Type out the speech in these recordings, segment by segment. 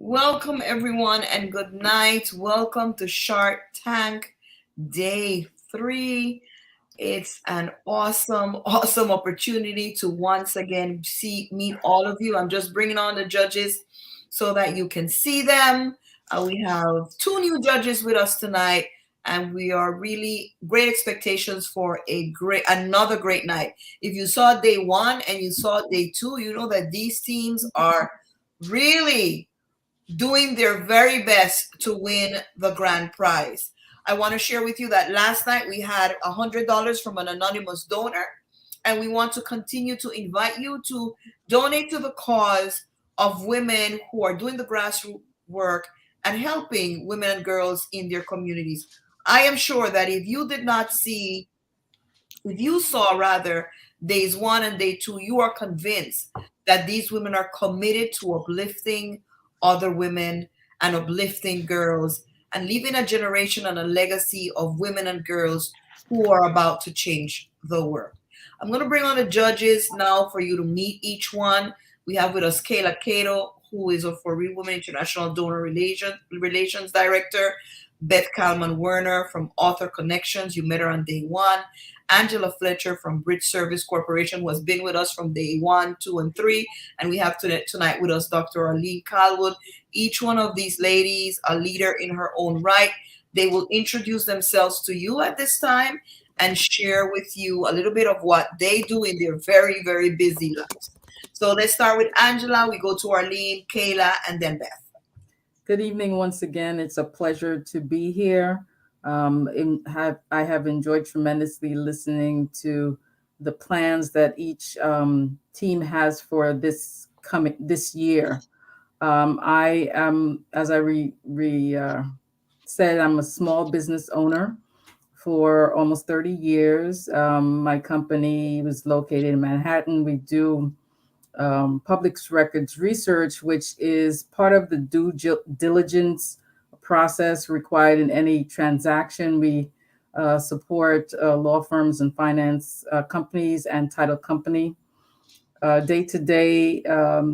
Welcome, everyone, and good night. Welcome to Shark Tank Day 3. It's an awesome, awesome opportunity to once again meet all of you. I'm just bringing on the judges so that you can see them. We have two new judges with us tonight, and we are really great expectations for another great night. If you saw day 1 and you saw day 2, you know that these teams are really doing their very best to win the grand prize. I want to share with you that last night we had $100 from an anonymous donor, and we want to continue to invite you to donate to the cause of women who are doing the grassroots work and helping women and girls in their communities. I am sure that if you saw rather days 1 and day 2, you are convinced that these women are committed to uplifting other women and uplifting girls and leaving a generation and a legacy of women and girls who are about to change the world. I'm going to bring on the judges now for you to meet each one. We have with us Kayla Cato, who is for Real Women International Donor Relations Director. Beth Kalman Werner from Author Connections. You met her on day 1. Angela Fletcher from Bridge Service Corporation, who has been with us from day 1, 2, and 3. And we have tonight with us Dr. Arlene Calwood. Each one of these ladies, a leader in her own right. They will introduce themselves to you at this time and share with you a little bit of what they do in their very, very busy lives. So let's start with Angela. We go to Arlene, Kayla, and then Beth. Good evening once again. It's a pleasure to be here. I have enjoyed tremendously listening to the plans that each team has for this year. I am, as I said, I'm a small business owner for almost 30 years. My company was located in Manhattan. We do public records research, which is part of the due diligence process required in any transaction. We support law firms and finance companies and title company. Day to day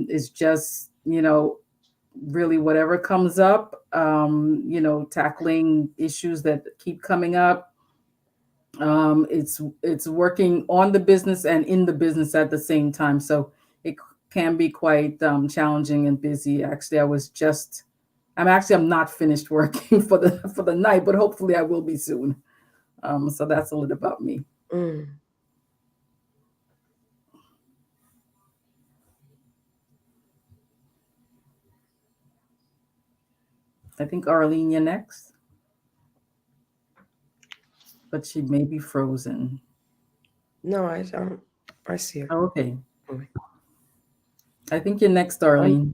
is just, really whatever comes up, tackling issues that keep coming up. It's working on the business and in the business at the same time. So it can be quite challenging and busy. Actually, I'm not finished working for the night, but hopefully I will be soon. So that's a little about me. I think Arlene, you're next, but she may be frozen. No, I don't. I see her. Oh, okay. I think you're next, Arlene.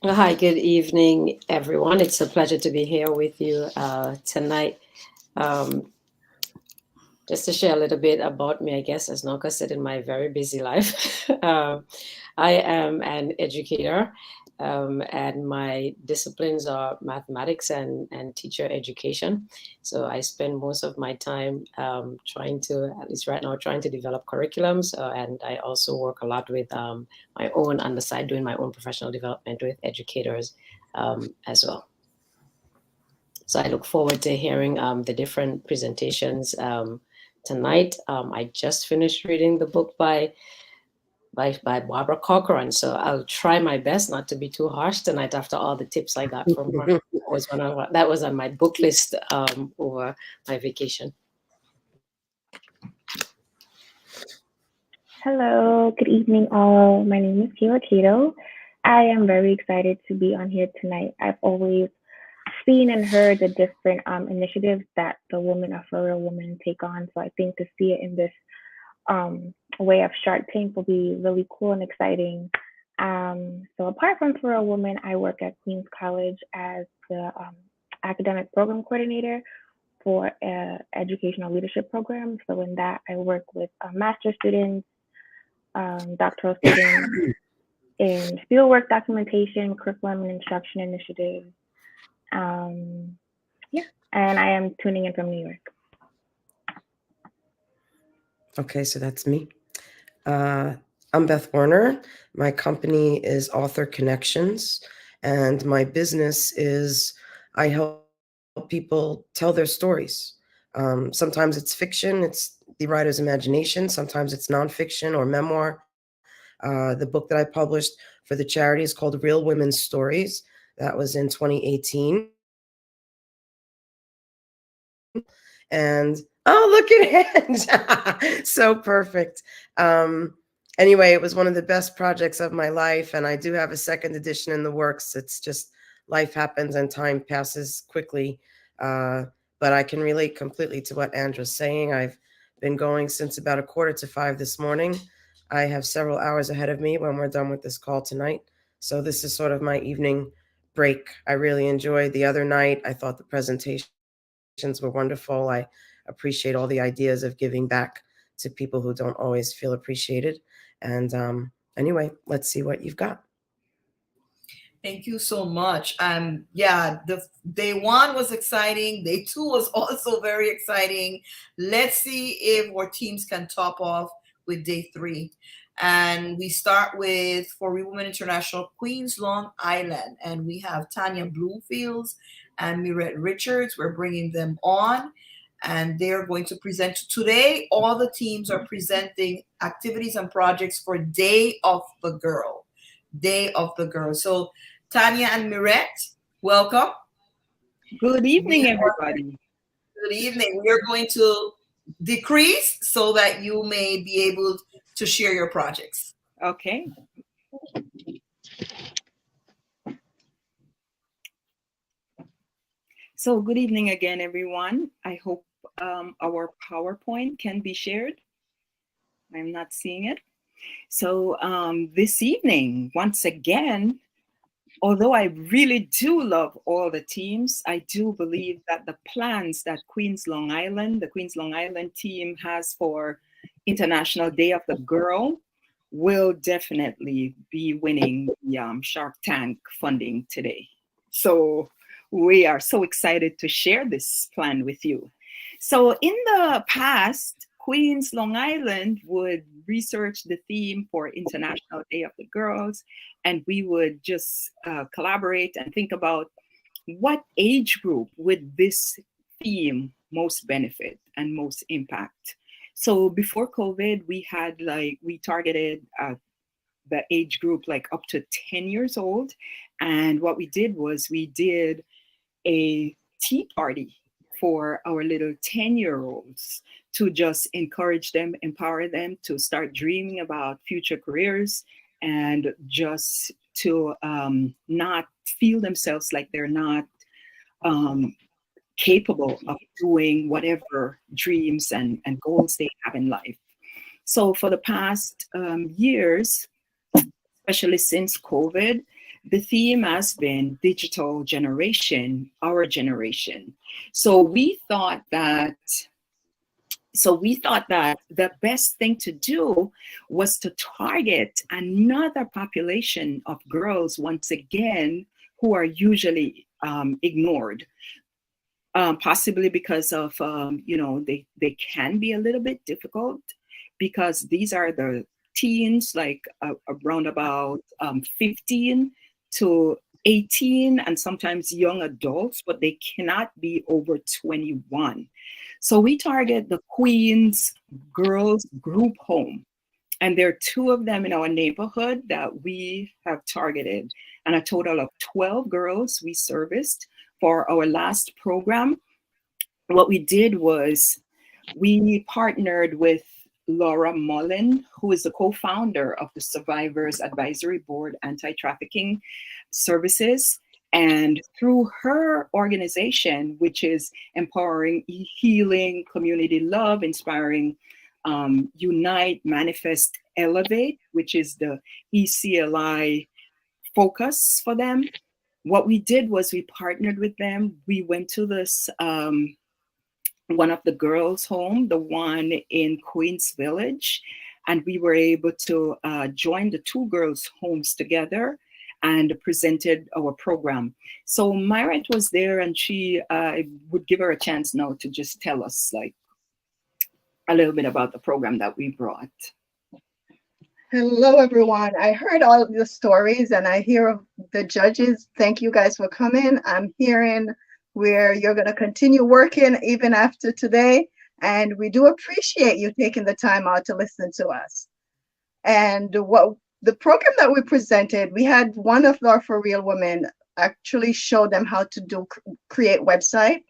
Hi, good evening, everyone. It's a pleasure to be here with you tonight. Just to share a little bit about me, I guess, as Nauka said, in my very busy life. I am an educator, and my disciplines are mathematics and teacher education. So I spend most of my time at least right now, trying to develop curriculums. And I also work a lot with my own, on the side, doing my own professional development with educators as well. So I look forward to hearing the different presentations tonight. I just finished reading the book by Barbara Corcoran, so I'll try my best not to be too harsh tonight after all the tips I got from her. That was on my book list over my vacation. Hello, good evening all. My name is Kayla Cato. I am very excited to be on here tonight. I've always seen and heard the different initiatives that the Women of For Real Women take on. So I think to see it in this way of Shark Tank will be really cool and exciting. So apart from For Real Women, I work at Queens College as the academic program coordinator for educational leadership program. So in that, I work with master's students, doctoral students in fieldwork documentation, curriculum and instruction initiatives. And I am tuning in from New York. Okay, so that's me. I'm Beth Warner. My company is Author Connections, and my business is I help people tell their stories. Sometimes it's fiction, it's the writer's imagination. Sometimes it's nonfiction or memoir. The book that I published for the charity is called Real Women's Stories. That was in 2018. And oh, look at it. So perfect. Anyway, it was one of the best projects of my life, and I do have a second edition in the works. It's just life happens and time passes quickly. But I can relate completely to what Andra's saying. I've been going since about 4:45 this morning. I have several hours ahead of me when we're done with this call tonight. So this is sort of my evening break. I really enjoyed the other night. I thought the presentations were wonderful. I appreciate all the ideas of giving back to people who don't always feel appreciated. And anyway, let's see what you've got. Thank you so much. Yeah, the day one was exciting. Day two was also very exciting. Let's see if our teams can top off with day three. And we start with, for Real Women International, Queens, Long Island. And we have Tanya Bloomfields and Mirette Richards. We're bringing them on, and they're going to present today. All the teams are presenting activities and projects for Day of the Girl. Day of the Girl. So Tanya and Mirette, welcome. Good evening, everybody. Good evening. We are going to decrease so that you may be able to share your projects. Okay. So good evening again, everyone. I hope our PowerPoint can be shared. I'm not seeing it. So this evening, once again, although I really do love all the teams, I do believe that the plans that the Queens Long Island team has for International Day of the Girl will definitely be winning the Shark Tank funding today. So we are so excited to share this plan with you. So in the past, Queens Long Island would research the theme for International Day of the Girls, and we would just collaborate and think about what age group would this theme most benefit and most impact. So before COVID, we targeted the age group like up to 10 years old. And what we did was we did a tea party for our little 10-year-olds to just encourage them, empower them to start dreaming about future careers, and just to not feel themselves like they're not capable of doing whatever dreams and goals they have in life. So for the past years, especially since COVID, the theme has been digital generation, our generation. So we thought that the best thing to do was to target another population of girls, once again, who are usually ignored. Possibly because of, they can be a little bit difficult, because these are the teens, like around about 15 to 18, and sometimes young adults, but they cannot be over 21. So we target the Queens Girls Group Home. And there are 2 of them in our neighborhood that we have targeted, and a total of 12 girls we serviced. For our last program, what we did was we partnered with Laura Mullen, who is the co-founder of the Survivors Advisory Board Anti-Trafficking Services. And through her organization, which is Empowering Healing Community Love, Inspiring Unite, Manifest, Elevate, which is the ECLI focus for them, what we did was we partnered with them. We went to this, one of the girls' home, the one in Queens Village, and we were able to join the 2 girls' homes together and presented our program. So Myrat was there, and she would give her a chance now to just tell us like a little bit about the program that we brought. Hello, everyone. I heard all of the stories and I hear of the judges. Thank you guys for coming. I'm hearing where you're going to continue working even after today. And we do appreciate you taking the time out to listen to us. And what the program that we presented, we had one of our For Real women actually show them how to create website.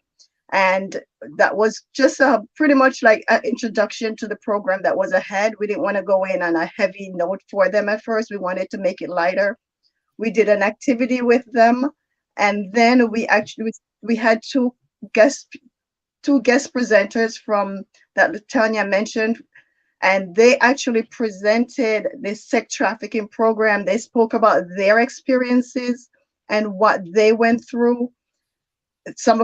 And that was just pretty much like an introduction to the program that was ahead. We didn't want to go in on a heavy note for them at first. We wanted to make it lighter. We did an activity with them, and then we had guest two guest presenters from that Tanya mentioned, and they actually presented this sex trafficking program. They spoke about their experiences and what they went through.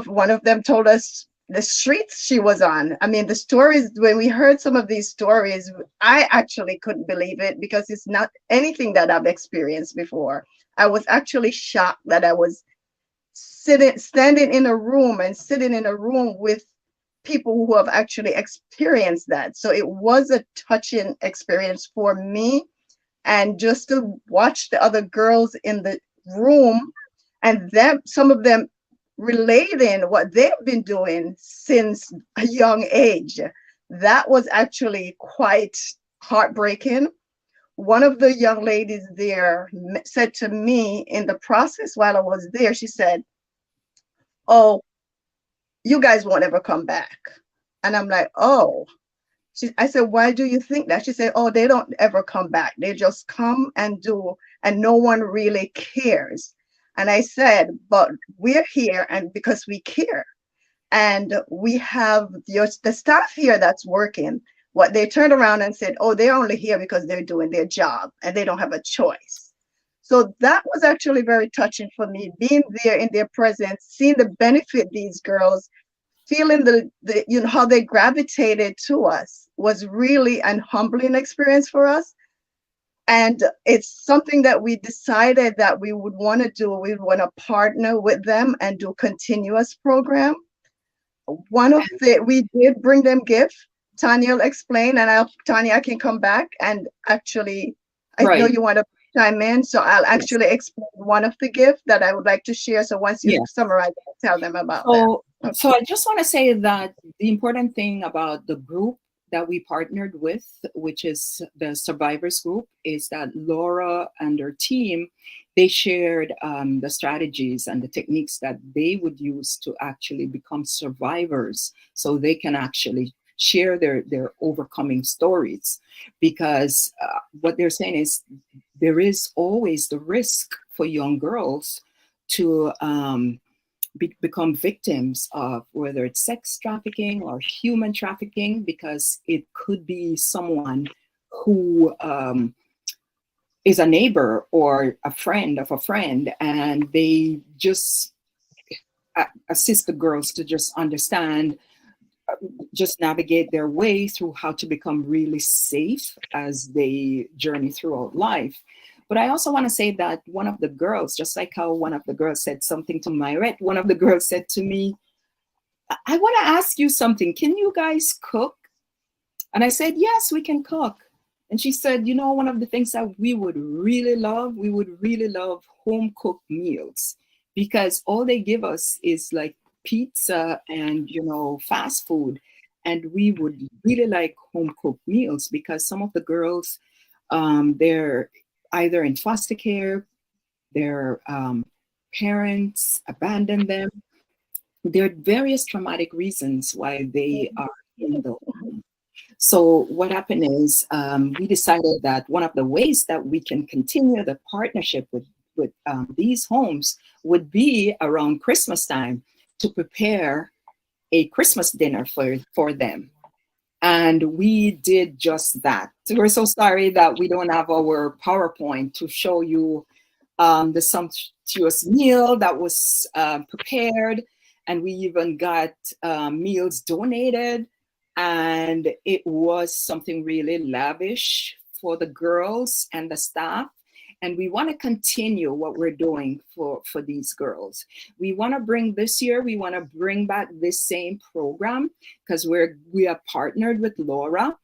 One of them told us the streets she was on. I mean, the stories, when we heard some of these stories, I actually couldn't believe it because it's not anything that I've experienced before. I was actually shocked that I was standing in a room and sitting in a room with people who have actually experienced that. So it was a touching experience for me. And just to watch the other girls in the room and some of them relating what they've been doing since a young age, that was actually quite heartbreaking. One of the young ladies there said to me in the process while I was there, she said, "Oh, you guys won't ever come back." And I'm like, "Oh." I said, "Why do you think that?" She said, "Oh, they don't ever come back. They just come and do, and no one really cares." And I said, "But we're here and because we care. And we have the staff here that's working." What they turned around and said, "Oh, they're only here because they're doing their job and they don't have a choice." So that was actually very touching for me, being there in their presence, seeing the benefit these girls, feeling the how they gravitated to us was really an humbling experience for us. And it's something that we decided that we would want to do. We would want to partner with them and do continuous program. We did bring them gifts. Tanya will explain, and Tanya, I can come back and actually, I know you want to chime in, so I'll actually explain one of the gifts that I would like to share. So once you summarize, I'll tell them about that. Okay. So I just want to say that the important thing about the group that we partnered with, which is the survivors group, is that Laura and her team, they shared the strategies and the techniques that they would use to actually become survivors, so they can actually share their overcoming stories. Because what they're saying is there is always the risk for young girls to become victims of whether it's sex trafficking or human trafficking, because it could be someone who is a neighbor or a friend of a friend, and they just assist the girls to just understand, just navigate their way through how to become really safe as they journey throughout life. But I also want to say that one of the girls, just like how one of the girls said something to Myrette, one of the girls said to me, "I want to ask you something. Can you guys cook?" And I said, "Yes, we can cook." And she said, "You know, one of the things that we would really love home cooked meals, because all they give us is like pizza and, fast food. And we would really like home cooked meals, because some of the girls, they're either in foster care, their parents abandoned them. There are various traumatic reasons why they are in the home." So what happened is we decided that one of the ways that we can continue the partnership with these homes would be around Christmas time, to prepare a Christmas dinner for them. And we did just that. So we're so sorry that we don't have our PowerPoint to show you the sumptuous meal that was prepared. And we even got meals donated. And it was something really lavish for the girls and the staff. And we want to continue what we're doing for these girls. We want to bring back this same program, because we are partnered with Laura.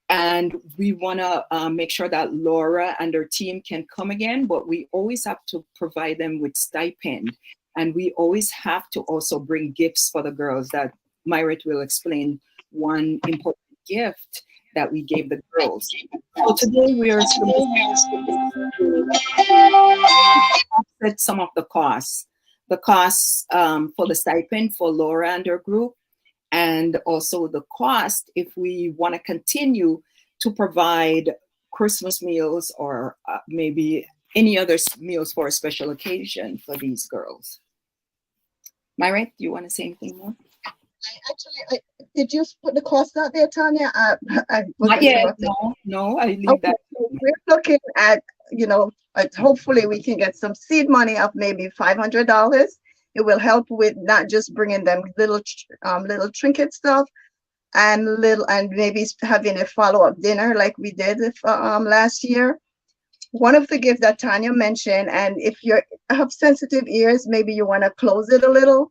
And we want to make sure that Laura and her team can come again, but we always have to provide them with stipend. And we always have to also bring gifts for the girls that Myret will explain one important gift that we gave the girls. So today we are offset some of the costs. The costs for the stipend for Laura and her group, and also the cost if we want to continue to provide Christmas meals or maybe any other meals for a special occasion for these girls. Myret, do you want to say anything more? Did you put the cost out there, Tanya? Not yet. No, I leave that. So we're looking at, hopefully we can get some seed money of maybe $500. It will help with not just bringing them little trinket stuff and maybe having a follow-up dinner like we did last year. One of the gifts that Tanya mentioned, and if you have sensitive ears, maybe you want to close it a little,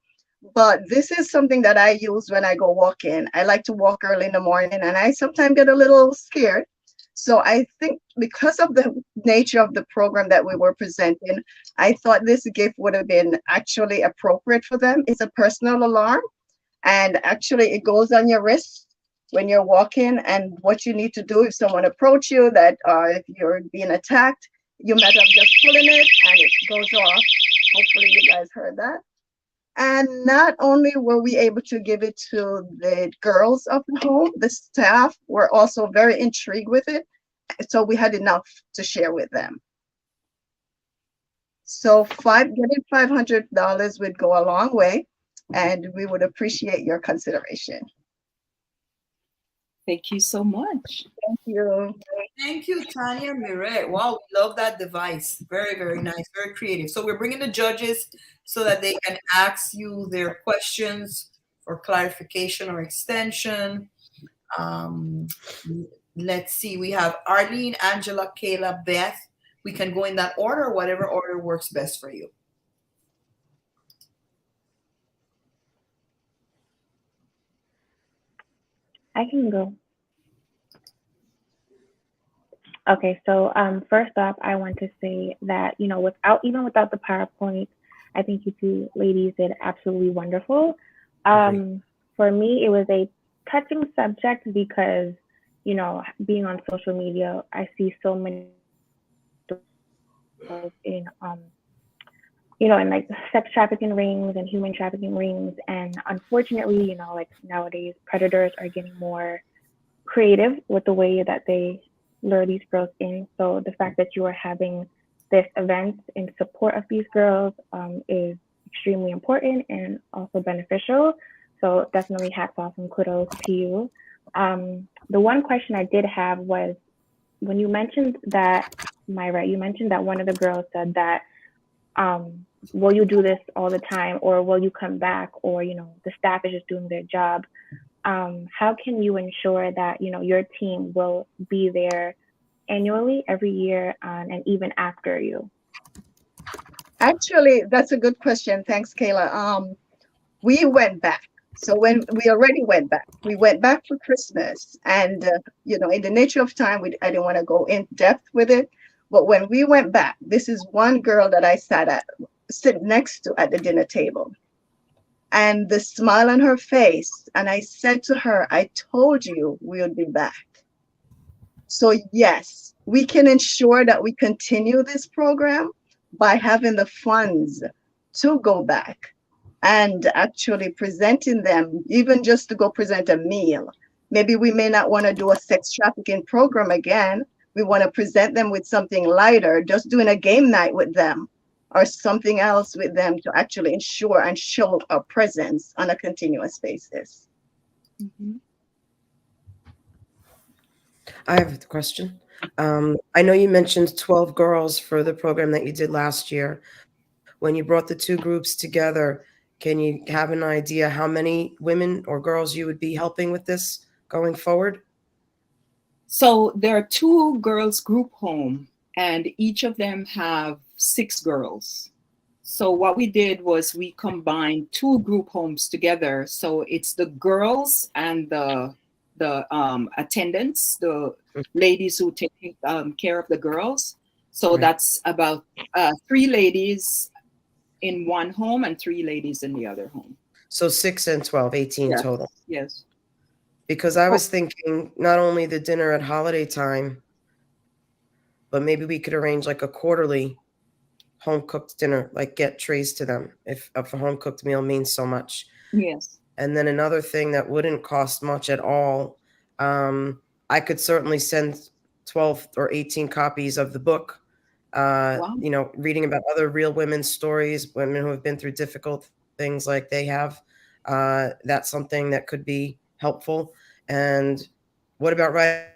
but this is something that I use when I go walking. I like to walk early in the morning and I sometimes get a little scared. So I think because of the nature of the program that we were presenting, I thought this gift would have been actually appropriate for them. It's a personal alarm, and actually it goes on your wrist when you're walking, and what you need to do if someone approach you that if you're being attacked, you matter of just pulling it and it goes off. Hopefully you guys heard that. And not only were we able to give it to the girls of the home, the staff were also very intrigued with it. So we had enough to share with them. So getting $500 would go a long way, and we would appreciate your consideration. Thank you so much. Thank you. Thank you, Tanya Myret. Wow, we love that device. Very, very nice, very creative. So we're bringing the judges so that they can ask you their questions for clarification or extension. Let's see. We have Arlene, Angela, Kayla, Beth. We can go in that order, whatever order works best for you. I can go. Okay, so first off, I want to say that, without the PowerPoint, I think you two ladies did absolutely wonderful. For me, it was a touching subject because, being on social media, I see so many in in like sex trafficking rings and human trafficking rings, and unfortunately, nowadays predators are getting more creative with the way that they lure these girls in. So the fact that you are having this event in support of these girls is extremely important and also beneficial. So definitely hats off and kudos to you. The one question I did have was, when you mentioned that, Myra, you mentioned that one of the girls said that, will you do this all the time, or will you come back, or, the staff is just doing their job. How can you ensure that, your team will be there annually, every year, and even after you? Actually, that's a good question. Thanks, Kayla. We went back. So when we already went back, we went back for Christmas, and in the nature of time, I didn't want to go in depth with it. But when we went back, this is one girl that I sit next to at the dinner table, and the smile on her face. And I said to her, I told you we would be back. So yes, we can ensure that we continue this program by having the funds to go back and actually presenting them, even just to go present a meal. Maybe we may not want to do a sex trafficking program again. We want to present them with something lighter, just doing a game night with them or something else with them to actually ensure and show our presence on a continuous basis. Mm-hmm. I have a question. I know you mentioned 12 girls for the program that you did last year. When you brought the two groups together, can you have an idea how many women or girls you would be helping with this going forward? So there are 2 girls group home, and each of them have 6 girls. So what we did was we combined 2 group homes together. So it's the girls and the the attendants, the ladies who take care of the girls. So Right. that's about 3 ladies in one home and 3 ladies in the other home. So 6 and 12, 18 Yes. total. Yes. Because I was thinking not only the dinner at holiday time, but maybe we could arrange like a quarterly home cooked dinner, like get trays to them if a home cooked meal means so much. Yes. And then another thing that wouldn't cost much at all, I could certainly send 12 or 18 copies of the book, Wow. you know, reading about other real women's stories, women who have been through difficult things like they have. That's something that could be helpful. And what about writing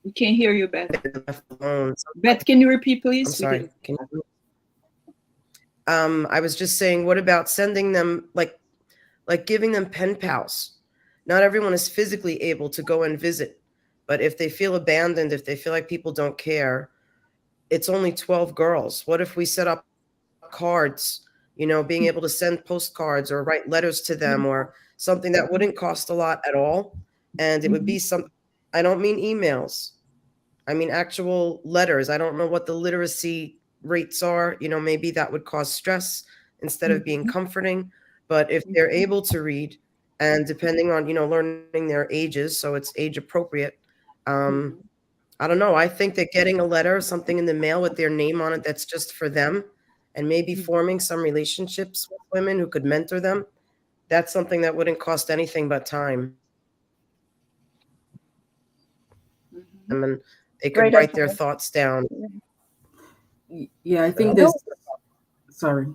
We can't hear you, Beth. left alone? Beth, can you repeat, please? I'm sorry. Can you? I was just saying, what about sending them like giving them pen pals? Not everyone is physically able to go and visit, but if they feel abandoned, if they feel like people don't care, it's only 12 girls. What if we set up cards, you know, being able to send postcards or write letters to them or something that wouldn't cost a lot at all. And it would be I don't mean emails. I mean actual letters. I don't know what the literacy rates are. You know, maybe that would cause stress instead of being comforting. But if they're able to read, and depending on, you know, learning their ages, so it's age appropriate. I don't know. I think that getting a letter, something in the mail with their name on it, that's just for them, and maybe forming some relationships with women who could mentor them, that's something that wouldn't cost anything but time. And they could Great write their advice. thoughts down. Yeah, I think this. Sorry.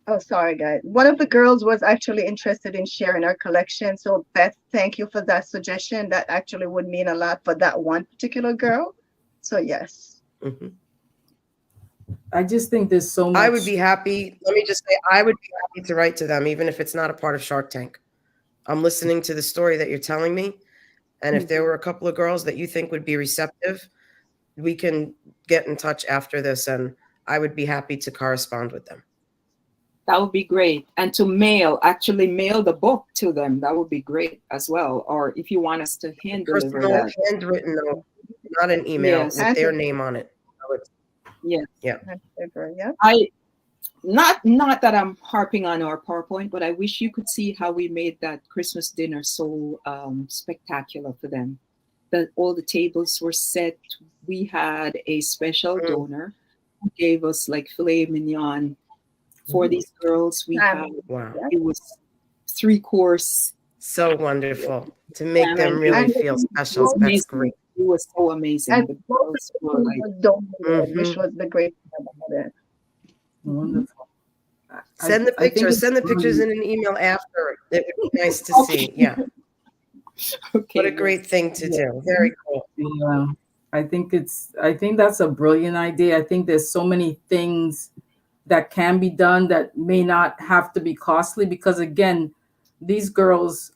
Oh, sorry, guys. One of the girls was actually interested in sharing her collection. So, Beth, thank you for that suggestion. That actually would mean a lot for that one particular girl. So, yes. Mhm. I just think there's so much. I would be happy. Let me just say, I would be happy to write to them, even if it's not a part of Shark Tank. I'm listening to the story that you're telling me. And if there were a couple of girls that you think would be receptive, we can get in touch after this, and I would be happy to correspond with them. That would be great. And to actually mail the book to them, that would be great as well. Or if you want us to hand deliver Personal, that. handwritten note, not an email Yes. with their name on it. So it's- Yes. Yeah. Yeah. Not that I'm harping on our PowerPoint, but I wish you could see how we made that Christmas dinner so spectacular for them. That all the tables were set. We had a special donor who gave us like filet mignon for these girls. We had Wow. it was 3-course. So wonderful to make them really And feel special. That's amazing. great. It was so amazing. And The both girls of were them like, was donated, which was the great thing about it. Wonderful. Send the I think pictures. it's Send the pictures in really- an email after. It would be nice to see. Yeah. okay, What a great thing to do. Very cool. Yeah, I think that's a brilliant idea. I think there's so many things that can be done that may not have to be costly, because again, these girls,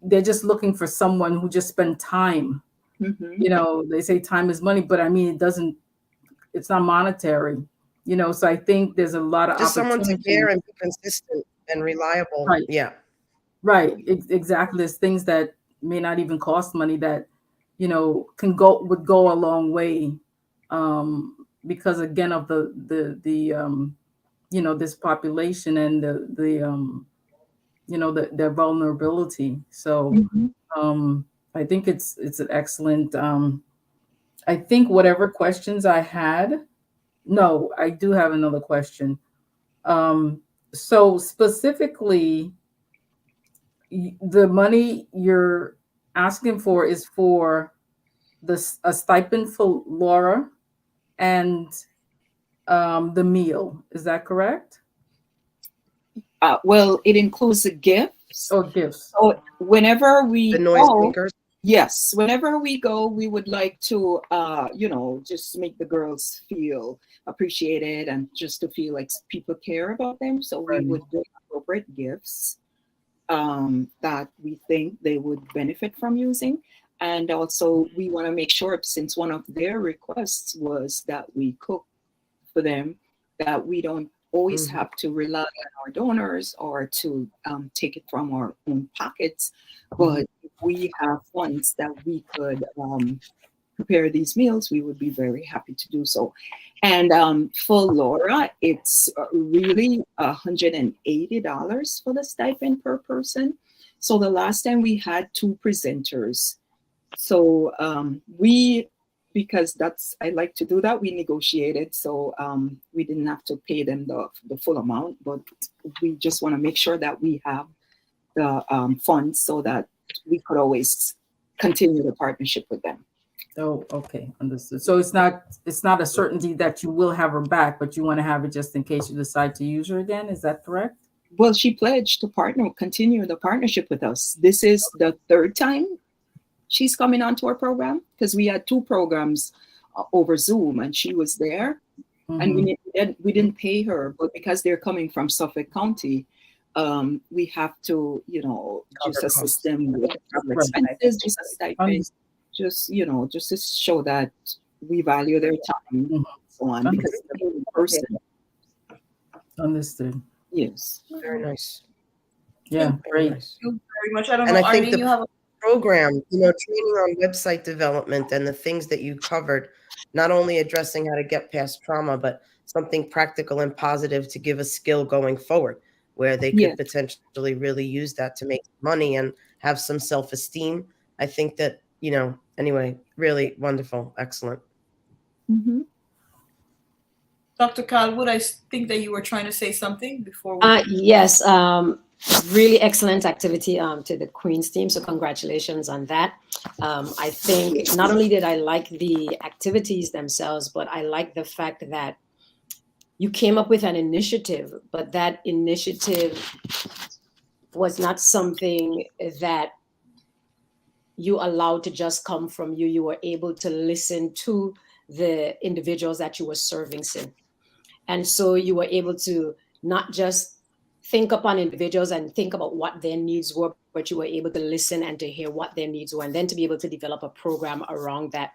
they're just looking for someone who just spend time. Mhm. You know, they say time is money, but I mean, it's not monetary, you know, so I think there's a lot of Just someone to opportunity. care and be consistent and reliable. Right. Yeah. Right. Exactly. There's things that may not even cost money that, you know, would go a long way. Because again of the you know, this population and the you know, their vulnerability. So I think it's an excellent I think whatever questions I had. No, I do have another question. So specifically, the money you're asking for is for a stipend for Laura and the meal. Is that correct? Well, it includes the gifts. Or gifts? So whenever we The noise go, makers. yes, whenever we go, we would like to, you know, just make the girls feel appreciated and just to feel like people care about them. So we Right. would do appropriate gifts that we think they would benefit from using. And also we want to make sure, since one of their requests was that we cook for them, that we don't always have to rely on our donors or to take it from our own pockets. But if we have funds that we could prepare these meals, we would be very happy to do so. And for Laura, it's really $180 for the stipend per person. So the last time we had 2 presenters. So because I like to do that, we negotiated. So we didn't have to pay them the full amount, but we just want to make sure that we have the funds so that we could always continue the partnership with them. Oh, okay, understood. So it's not a certainty that you will have her back, but you want to have it just in case you decide to use her again. Is that correct? Well, she pledged to continue the partnership with us. This is the 3rd time she's coming onto our program, because we had 2 programs over Zoom, and she was there, and we didn't pay her, but because they're coming from Suffolk County, we have to, just assist them with travel expenses, just a stipend. Just to show that we value their time and so on, because it's a person. Understood. Yes. Very nice. Yeah, great. Nice. Thank you very much. I don't And know, I think Arlene, you have a program, training on website development and the things that you covered, not only addressing how to get past trauma, but something practical and positive to give a skill going forward, where they could potentially really use that to make money and have some self-esteem. I think that, anyway, really wonderful. Excellent. Dr. Calwood, I think that you were trying to say something before Yes, really excellent activity to the Queen's team. So congratulations on that. I think not only did I like the activities themselves, but I like the fact that you came up with an initiative, but that initiative was not something that you allowed to just come from you. You were able to listen to the individuals that you were serving. And so you were able to not just think upon individuals and think about what their needs were, but you were able to listen and to hear what their needs were, and then to be able to develop a program around that.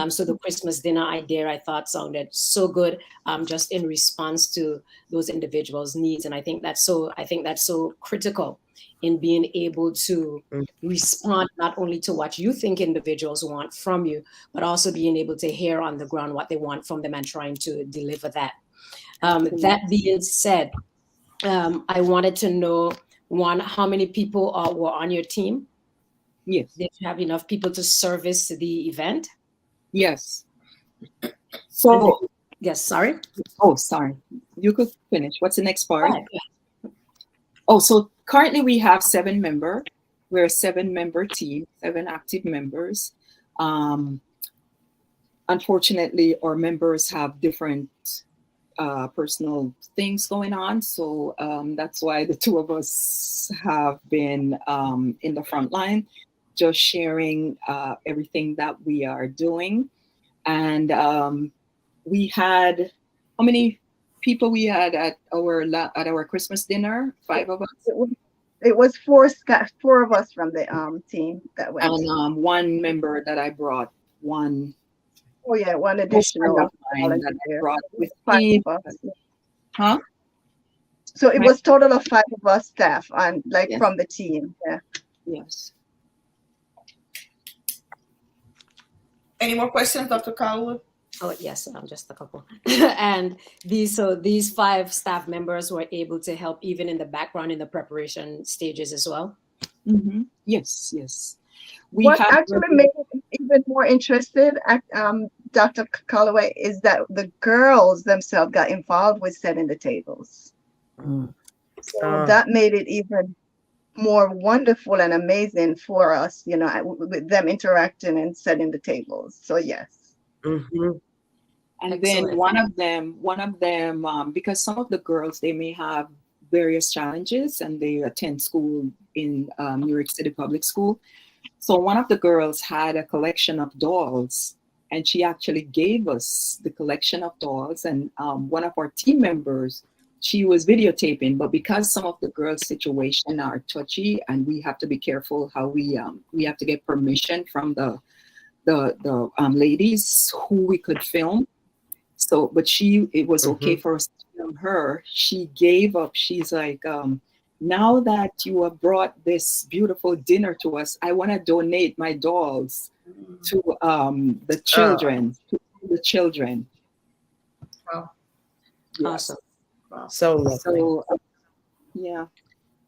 So the Christmas dinner idea, I thought, sounded so good, just in response to those individuals' needs. And I think that's so critical in being able to respond not only to what you think individuals want from you, but also being able to hear on the ground what they want from them and trying to deliver that. That being said, I wanted to know, one, how many people were on your team? Yes. Did you have enough people to service the event? Yes. So, yes, sorry. Oh, sorry. You could finish. What's the next part? Oh, so currently we have 7 members. We're a 7-member team, 7 active members. Unfortunately, our members have different personal things going on. So that's why the 2 of us have been in the front line, just sharing everything that we are doing. And we had, how many people we had at our Christmas dinner? 5 of us. It was 4 of us from the team that went. And 1 member that I brought, one. Oh yeah, 1 additional that I brought with 5 me. of us. Huh? So it was total of 5 of us staff and Yes. from the team. Yeah. Yes. Any more questions, Dr. Calwood? Oh yes, just a couple. And these 5 staff members were able to help even in the background in the preparation stages as well. Yes, yes. What actually made it even more interested, Dr. Calloway, is that the girls themselves got involved with setting the tables. So that made it even more wonderful and amazing for us, with them interacting and setting the tables. So yes. And Excellent. then one of them, because some of the girls, they may have various challenges and they attend school in New York City Public School. So one of the girls had a collection of dolls, and she actually gave us the collection of dolls. And one of our team members, she was videotaping, but because some of the girls' situation are touchy, and we have to be careful how we have to get permission from the ladies who we could film. So, but it was okay Mhm. for us to film her. She gave up. She's like, now that you have brought this beautiful dinner to us, I want to donate my dolls to the children, to the children. Wow. Yes. Awesome. Wow. So lovely. So, yeah.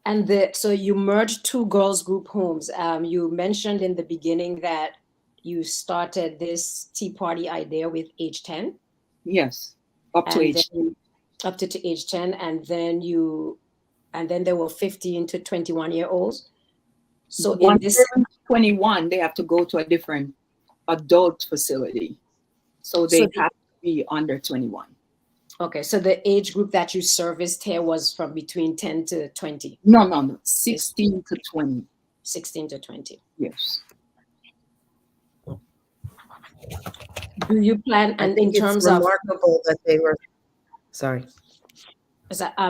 And so you merged two girls group homes. You mentioned in the beginning that you started this tea party idea with age 10. Yes. Up to And age. then up to age 10, and then there were 15 to 21-year-olds. So in Once this, they're 21, they have to go to a different adult facility. So they have to be under 21. okay, so the age group that you serviced here was from between 10 to 20. No. 16 to 20. 16 to 20. Yes. Do you plan, I and think in it's terms of, remarkable that they were. Sorry.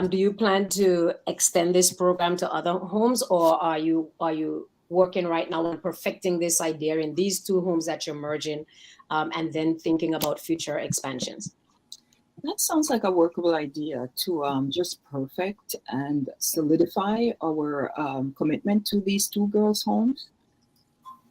do you plan to extend this program to other homes, or are you working right now on perfecting this idea in these two homes that you're merging, and then thinking about future expansions? That sounds like a workable idea to just perfect and solidify our commitment to these two girls' homes,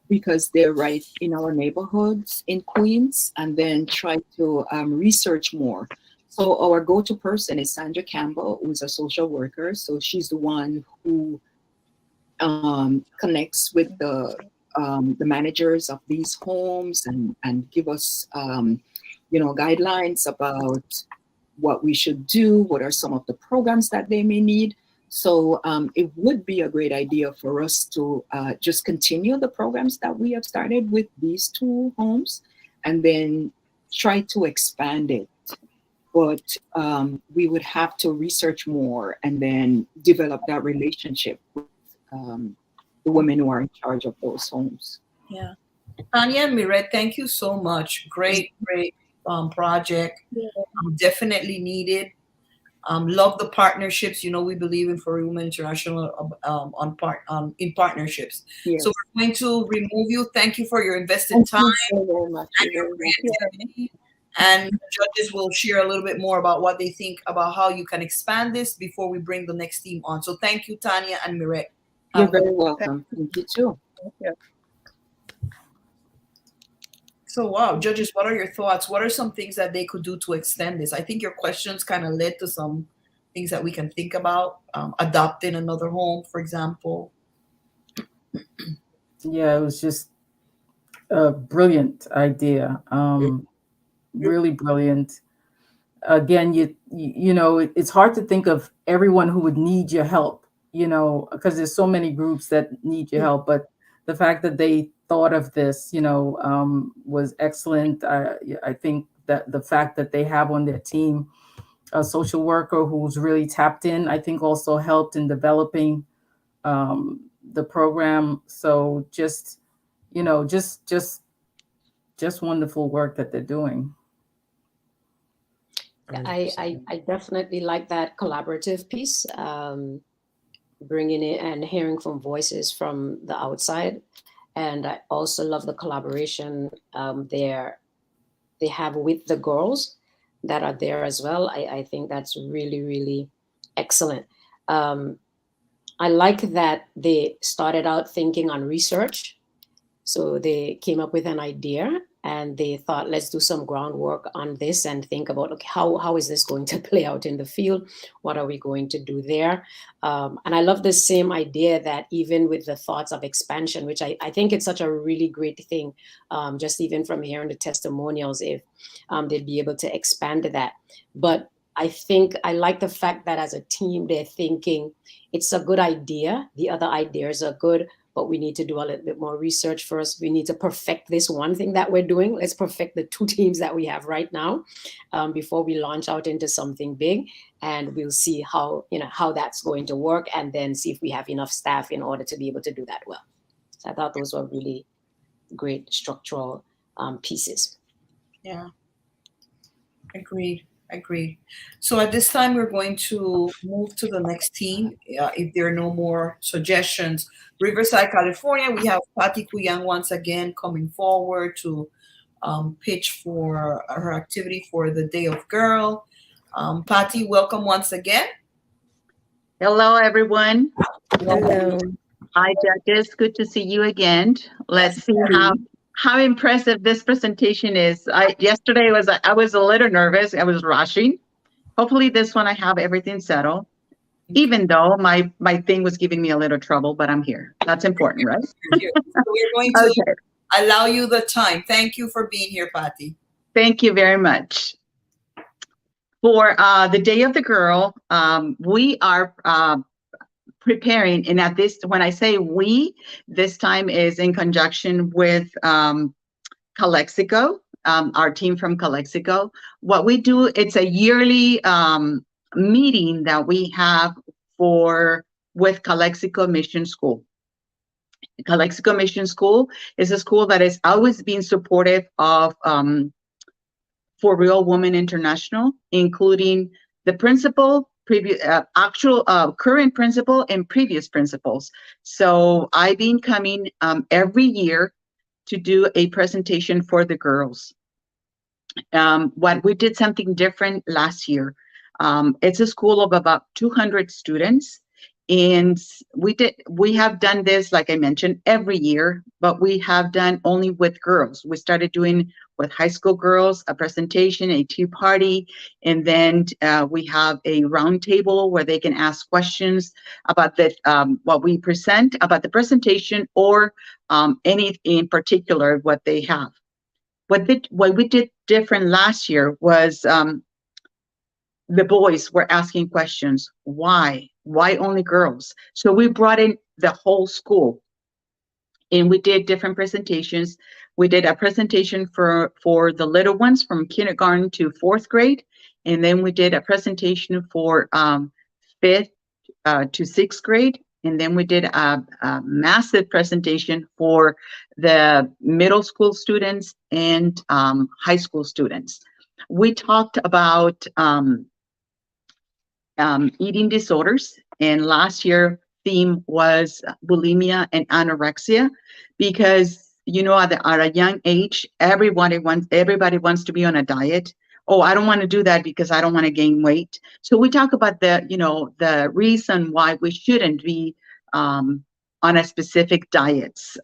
because they're right in our neighborhoods in Queens, and then try to research more. So our go-to person is Sandra Campbell, who's a social worker. So she's the one who connects with the managers of these homes and give us guidelines about what we should do, what are some of the programs that they may need. So it would be a great idea for us to just continue the programs that we have started with these two homes, and then try to expand it. But we would have to research more and then develop that relationship with the women who are in charge of those homes. Yeah. Tanya and Miret, thank you so much. Great project. Definitely needed. Love the partnerships. We believe in For Women International in partnerships. Yes. So we're going to remove you. Thank you for your invested time Thank you so very much. and your creativity. And the judges will share a little bit more about what they think about how you can expand this before we bring the next team on. So thank you, Tanya and Miret. You're very welcome. Thank you too. Yeah. So, wow, judges, what are your thoughts? What are some things that they could do to extend this? I think your questions kind of led to some things that we can think about. Adopting another home, for example. Yeah, it was just a brilliant idea. Really brilliant. Again, it's hard to think of everyone who would need your help, because there's so many groups that need your help. But the fact that they thought of this, was excellent. I think that the fact that they have on their team a social worker who's really tapped in, I think also helped in developing the program. So just wonderful work that they're doing. I definitely like that collaborative piece, bringing in and hearing from voices from the outside. And I also love the collaboration they have with the girls that are there as well. I think that's really, really excellent. I like that they started out thinking on research. So they came up with an idea and they thought, let's do some groundwork on this and think about, okay, how is this going to play out in the field? What are we going to do there? And I love the same idea that even with the thoughts of expansion, which I think it's such a really great thing, just even from hearing the testimonials, if they'd be able to expand that. But I think I like the fact that as a team, they're thinking it's a good idea. The other ideas are good, but we need to do a little bit more research first. We need to perfect this one thing that we're doing. Let's perfect the two teams that we have right now before we launch out into something big. And we'll see how that's going to work, and then see if we have enough staff in order to be able to do that well. So I thought those were really great structural pieces. Yeah, agreed. So at this time, we're going to move to the next team. If there are no more suggestions, Riverside, California, we have Patty Kuyang once again coming forward to pitch for her activity for the Day of Girl. Patty, welcome once again. Hello, everyone. Hello. Hi, judges. Good to see you again. Let's see how impressive this presentation is. Yesterday I was a little nervous. I was rushing. Hopefully, this one I have everything settled. Even though my thing was giving me a little trouble, but I'm here. That's important, right? So we're going to allow you the time. Thank you for being here, Patty. Thank you very much. For the Day of the Girl, we are preparing, and when I say we, this time is in conjunction with Calexico, our team from Calexico. What we do, it's a yearly meeting that we have with Calexico Mission School. Calexico Mission School is a school that is always being supportive of For Real Women International, including the principal, current principal, and previous principals. So I've been coming every year to do a presentation for the girls. What we did something different last year. It's a school of about 200 students, and we have done this, like I mentioned, every year, but we have done only with girls. We started doing with high school girls a presentation, a tea party, and then we have a round table where they can ask questions about what we present, about the presentation, or any in particular what they have. What we did different last year was the boys were asking questions. Why? Why only girls? So we brought in the whole school, and we did different presentations. We did a presentation for the little ones from kindergarten to 4th grade, and then we did a presentation for 5th to 6th grade, and then we did a massive presentation for the middle school students and high school students. We talked about eating disorders, and last year theme was bulimia and anorexia, because at a young age, everybody wants to be on a diet. Oh, I don't want to do that because I don't want to gain weight. So we talk about the reason why we shouldn't be on a specific diets.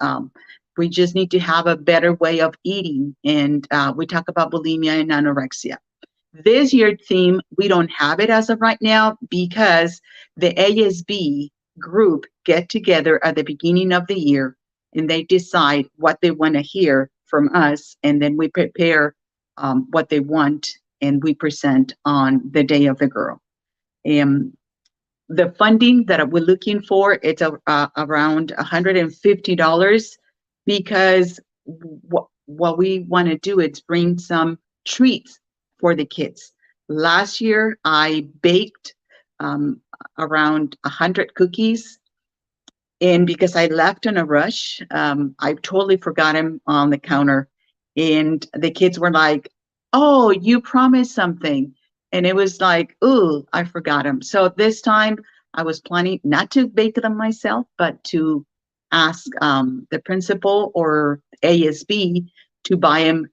We just need to have a better way of eating, and we talk about bulimia and anorexia. This year's theme, we don't have it as of right now because the ASB group get together at the beginning of the year, and they decide what they want to hear from us, and then we prepare what they want, and we present on the Day of the Girl. The funding that we're looking for, it's around $150, because what we want to do is bring some treats for the kids. Last year, I baked around 100 cookies, and because I left in a rush, I totally forgot them on the counter, and the kids were like, "Oh, you promised something," and it was like, "Ooh, I forgot them." So this time, I was planning not to bake them myself, but to ask the principal or ASB to buy them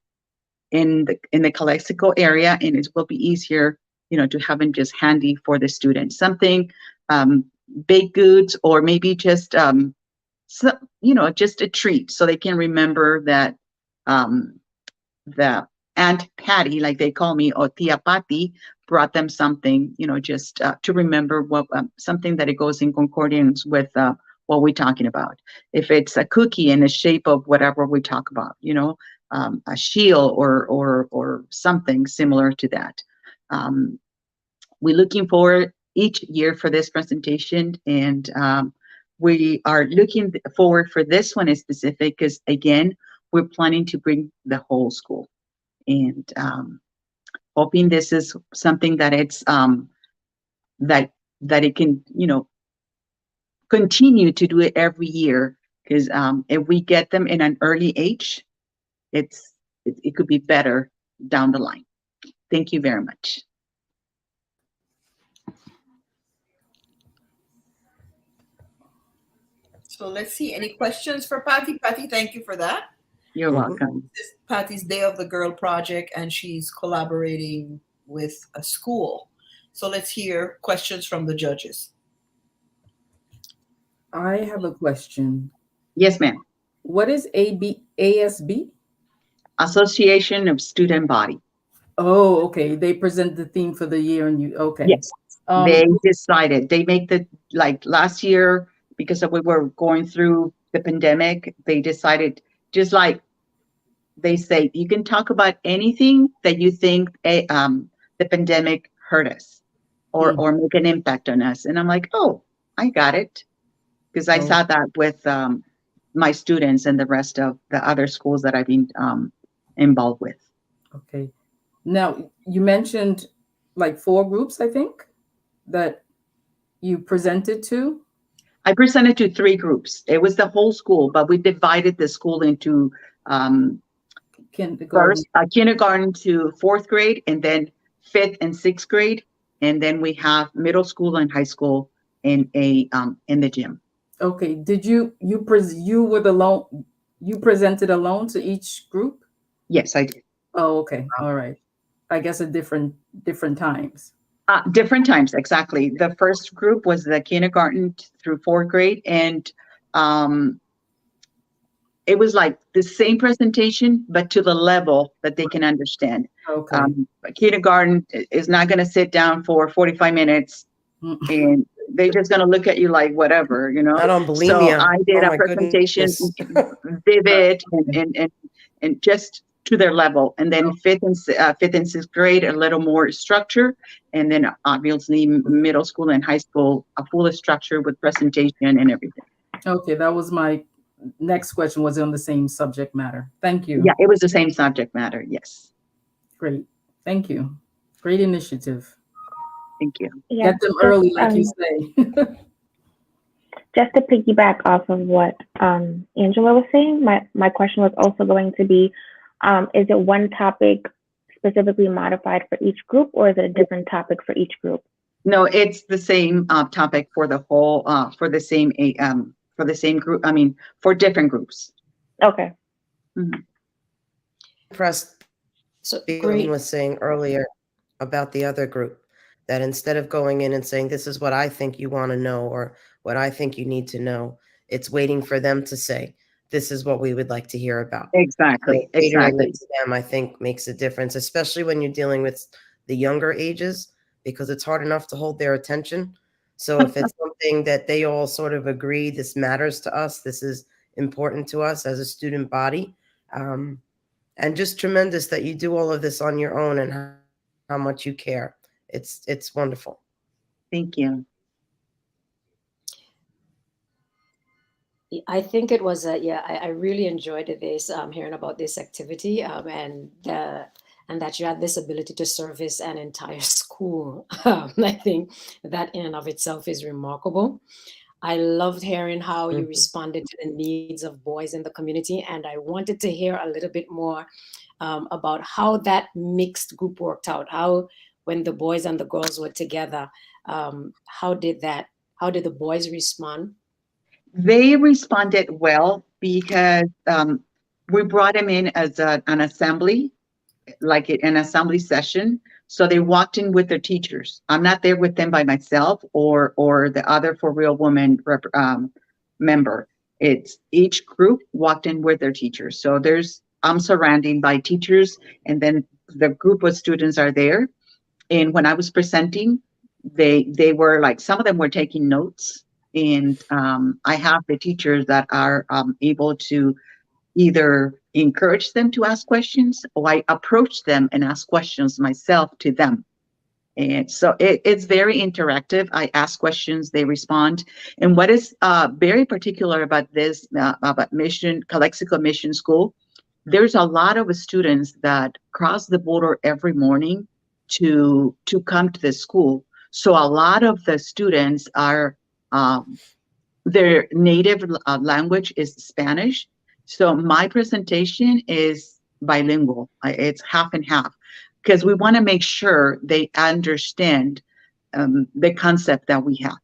in the Calexico area, and it will be easier, to have them just handy for the students. Something baked goods, or maybe just just a treat, so they can remember that the Aunt Patty, like they call me, or Tia Patty, brought them something, just to remember what something that it goes in concordance with what we're talking about. If it's a cookie in the shape of whatever we talk about, a shield or something similar to that. We're looking forward each year for this presentation, and we are looking forward for this one in specific because, again, we're planning to bring the whole school, and hoping this is something that it's that it can continue to do it every year, because if we get them in an early age, it could be better down the line. Thank you very much. So let's see, any questions for Patty? Patty, thank you for that. You're Mhm. welcome. This is Patty's Day of the Girl project, and she's collaborating with a school. So let's hear questions from the judges. I have a question. Yes, ma'am. What is ASB? Association of Student Body. Oh, okay. They present the theme for the year, and you okay? Yes. Um, They decided, they make the, like last year, because we were going through the pandemic, they decided, just like they say, you can talk about anything that you think the pandemic hurt us or make an impact on us. And I'm like, oh, I got it. Because I Oh. saw that with my students and the rest of the other schools that I've been involved with. Okay. Now, you mentioned like 4 groups, I think, that you presented to. I presented to 3 groups. It was the whole school, but we divided the school into Kindergarten. first kindergarten to 4th grade, and then 5th and 6th grade, and then we have middle school and high school in the gym. Okay. Did you were the lone, you presented alone to each group? Yes, I did. Oh, okay. All right. I guess at different times. Different times, exactly. The first group was the kindergarten through 4th grade, and it was like the same presentation, but to the level that they can understand. Okay. Kindergarten is not going to sit down for 45 minutes and they're just going to look at you like whatever, you know. I don't believe So you. I did Oh a my presentation, goodness. vivid and just to their level. And then 5th and 6th grade, a little more structure. And then obviously middle school and high school, a full structure with presentation and everything. Okay, that was my next question, was on the same subject matter. Thank you. Yeah, it was the same subject matter. Yes. Great. Thank you. Great initiative. Thank you. Yeah, Get them early, like you say. just to piggyback off of what Angela was saying, my question was also going to be, is it one topic specifically modified for each group, or is it a different topic for each group? No, it's the same topic for the whole for the same group. I mean, for different groups. Okay. Impressed So Beeline great. was saying earlier about the other group, that instead of going in and saying, this is what I think you want to know, or what I think you need to know, it's waiting for them to say, this is what we would like to hear about. Exactly. So catering Exactly. it to them, I think, makes a difference, especially when you're dealing with the younger ages, because it's hard enough to hold their attention. So if it's something that they all sort of agree, this matters to us, this is important to us as a student body, and just tremendous that you do all of this on your own and how much you care. It's wonderful. Thank you. I think it was I really enjoyed this hearing about this activity and that you had this ability to service an entire school. I think that in and of itself is remarkable. I loved hearing how you responded to the needs of boys in the community, and I wanted to hear a little bit more about how that mixed group worked out. How, when the boys and the girls were together, how did the boys respond? They responded well because we brought them in as an assembly, like an assembly session. So they walked in with their teachers. I'm not there with them by myself or the other For Real Woman member. It's each group walked in with their teachers. So I'm surrounded by teachers, and then the group of students are there. And when I was presenting, they were like, some of them were taking notes. And I have the teachers that are able to either encourage them to ask questions, or I approach them and ask questions myself to them. And so it's very interactive. I ask questions, they respond. And what is very particular about this, about Calexico Mission School, there's a lot of students that cross the border every morning to come to the school. So a lot of the students are, their native language is Spanish. So my presentation is bilingual. It's half and half, because we want to make sure they understand the concept that we have.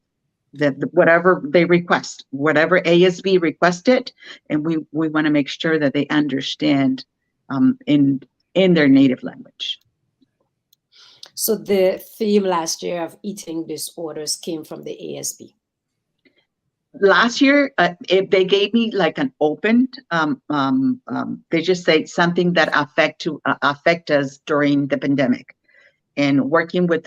whatever they request, whatever ASB requested, and we want to make sure that they understand in their native language. So the theme last year of eating disorders came from the ASB. Last year, if they gave me like an open, they just say something that affect us during the pandemic. And working with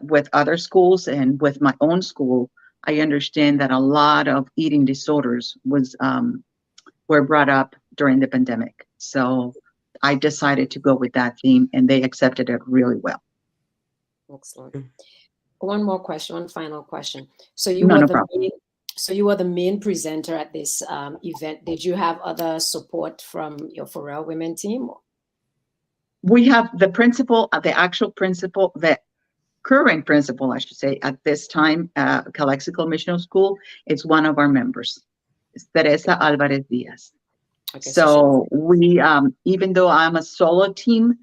with other schools and with my own school, I understand that a lot of eating disorders were brought up during the pandemic. So I decided to go with that theme, and they accepted it really well. Excellent. One more question, one final question. So No problem. you were the main presenter at this event. Did you have other support from your Forel Women team? We have the principal, the actual principal, the current principal, I should say, at this time, Calexico Missional School. It's one of our members. It's Teresa Alvarez Diaz. Okay, So we, even though I'm a solo team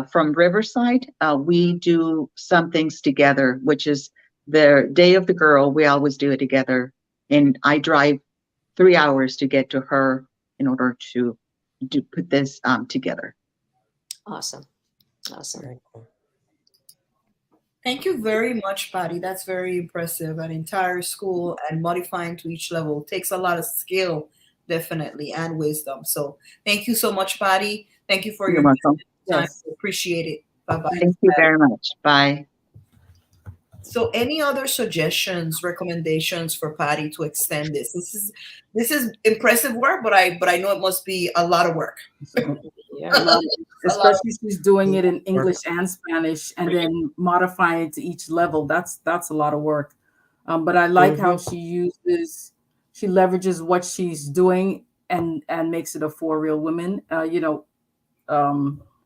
from Riverside, we do some things together, which is the Day of the Girl. We always do it together. And I drive 3 hours to get to her in order to put this together. Awesome. Awesome. Very cool. Thank you very much, Patty. That's very impressive. An entire school and modifying to each level takes a lot of skill, definitely, and wisdom. So thank you so much, Patty. Thank you for You're your welcome. time. Yes. Appreciate it. Bye-bye. Thank you very much. Bye. So any other suggestions, recommendations for Patty to extend this? This is impressive work, but I know it must be a lot of work. Yeah. Especially she's doing it in English and Spanish, and then modifying it to each level. That's a lot of work. But I like how she leverages what she's doing and makes it a for real women.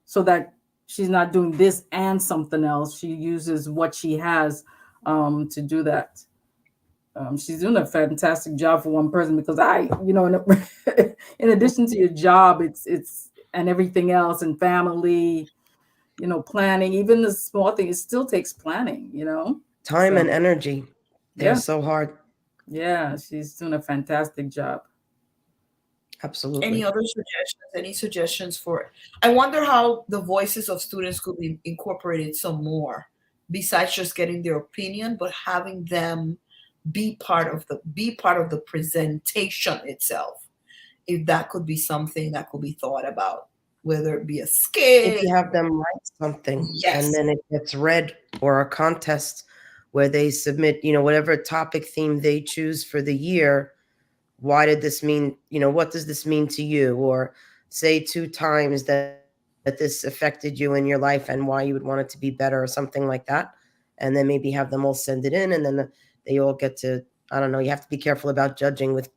So that she's not doing this and something else. She uses what she has to do that. She's doing a fantastic job for one person, because in addition to your job, it's and everything else, and family, planning, even the small thing, it still takes planning, Time So, and energy. They're yeah. so hard. Yeah, she's doing a fantastic job. Absolutely. Any other suggestions? Any suggestions for it? I wonder how the voices of students could be incorporated some more, besides just getting their opinion, but having them be part of the presentation itself. If that could be something that could be thought about, whether it be a skit. If you have them write something, Yes. and then it gets read, or a contest where they submit, whatever topic theme they choose for the year. Why did this mean, what does this mean to you? Or say 2 times that this affected you in your life and why you would want it to be better, or something like that. And then maybe have them all send it in, and then they all get to, I don't know, you have to be careful about judging with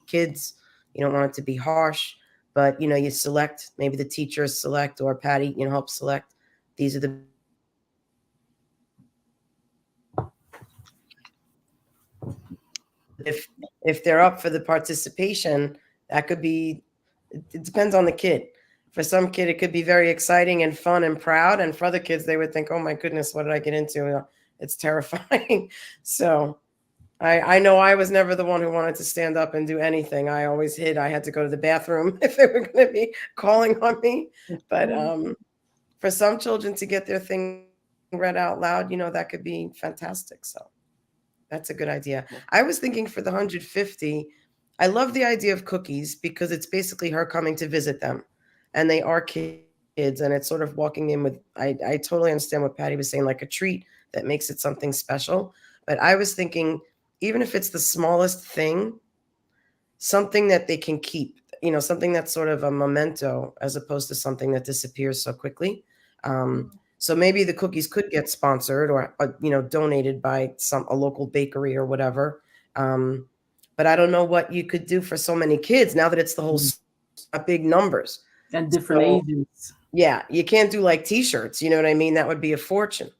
kids. You don't want it to be harsh, but you select, maybe the teachers select, or Patty, help select. These are the if they're up for the participation, that could be, it depends on the kid. For some kid, it could be very exciting and fun and proud. And for other kids, they would think, oh my goodness, what did I get into? It's terrifying. So I know I was never the one who wanted to stand up and do anything. I always hid. I had to go to the bathroom if they were going to be calling on me. But for some children to get their thing read out loud, that could be fantastic. So that's a good idea. I was thinking for the 150, I love the idea of cookies, because it's basically her coming to visit them, and they are kids, and it's sort of walking in with, I totally understand what Patty was saying, like a treat that makes it something special. But I was thinking, even if it's the smallest thing, something that they can keep, something that's sort of a memento, as opposed to something that disappears so quickly. So maybe the cookies could get sponsored, or donated by a local bakery or whatever. But I don't know what you could do for so many kids now that it's the whole big numbers And different ages. Yeah, you can't do like T-shirts. You know what I mean? That would be a fortune.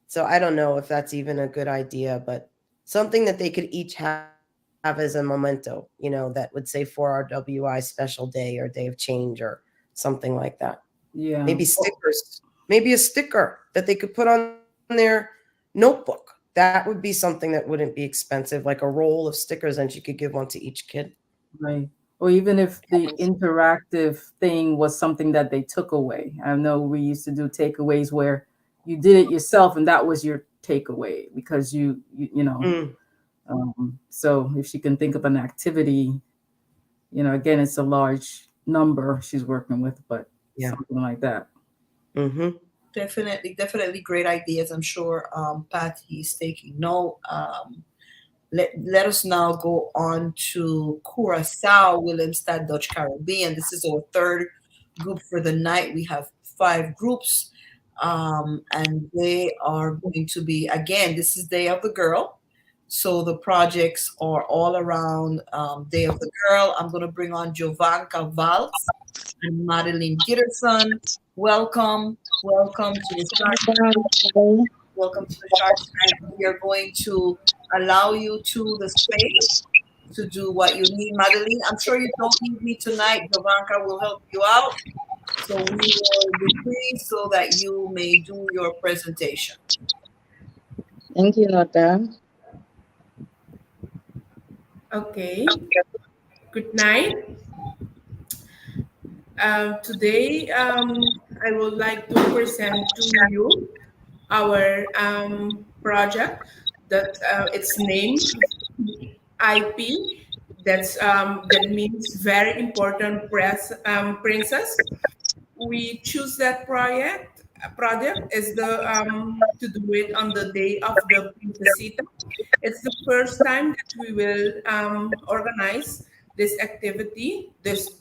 So I don't know if that's even a good idea, but something that they could each have as a memento, that would say 4RWI special day, or day of change, or something like that. Yeah. Maybe stickers, maybe a sticker that they could put on their notebook that would be something that wouldn't be expensive, like a roll of stickers, and you could give one to each kid. Right. Or even if the interactive thing was something that they took away. I know we used to do takeaways where you did it yourself and that was your takeaway because you know. So if she can think of an activity, you know, again, it's a large number she's working with, but something like that. Mm-hmm. Definitely great ideas. I'm sure Patty is taking note. Let us now go on to Curacao, Willemstad, Dutch Caribbean. This is our third group for the night. We have 5 groups, and they are going to be, again, this is Day of the Girl. So the projects are all around Day of the Girl. I'm going to bring on Jovanka Valls and Madeline Gitterson. Welcome to the Shark. Welcome to the Shark Tank. We are going to allow you to the space to do what you need. Madeline, I'm sure you don't need me tonight. Jovanka will help you out. So we will be free so that you may do your presentation. Thank you, Nota. Okay. Good night. Today, I would like to present to you our project that it's named IP. That means very important princess. We choose that project is the to do it on the day of the Princesita. It's the first time that we will organize this activity. That's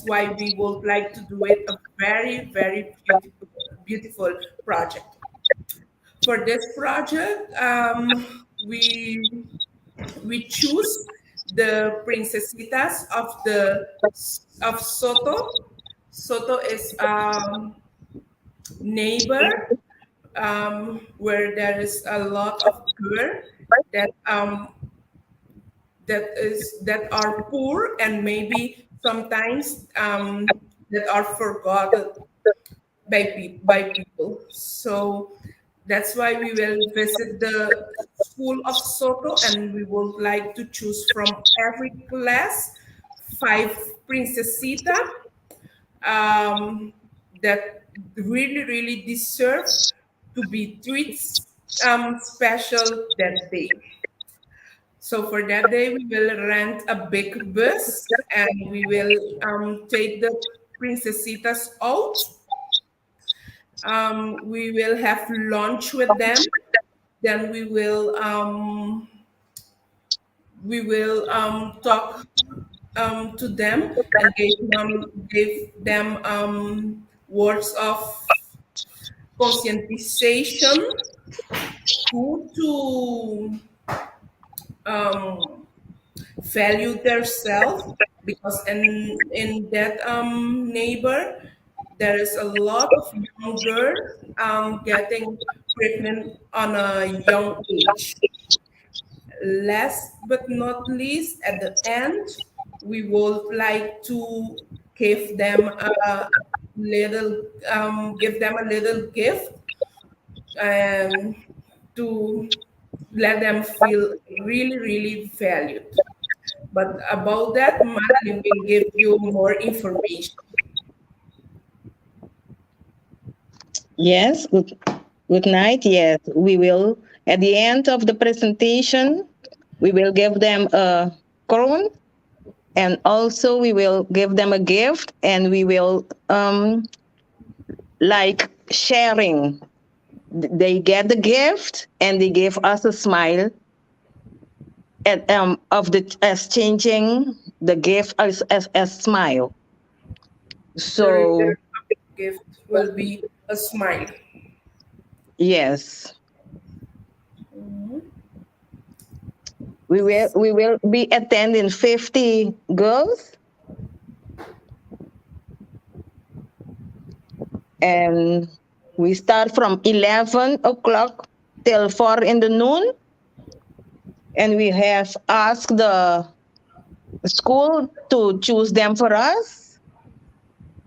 why we would like to do it a very, very beautiful project. For this project, we choose the princesitas of Soto. Soto is neighbor where there is a lot of girls that are poor and maybe sometimes that are forgotten by people. So that's why we will visit the school of Soto, and we would like to choose from every class 5 princesita that really deserve to be treated special that day. So for that day, we will rent a big bus and we will take the princesitas out. We will have lunch with them. Then we will talk to them and give them words of conscientization to value themselves, because in that neighbor there is a lot of young girls getting pregnant on a young age. Last but not least, at the end, we would like to give them a little gift and to let them feel really valued. But about that, Madeline will give you more information. Yes, good night. Yes, we will, at the end of the presentation, we will give them a crown, and also we will give them a gift, and we will like sharing. They get the gift and they give us a smile at, of the exchanging the gift as smile. So the gift will be a smile. Yes. We will be attending 50 girls, and we start from 11 o'clock till 4 in the noon, and we have asked the school to choose them for us.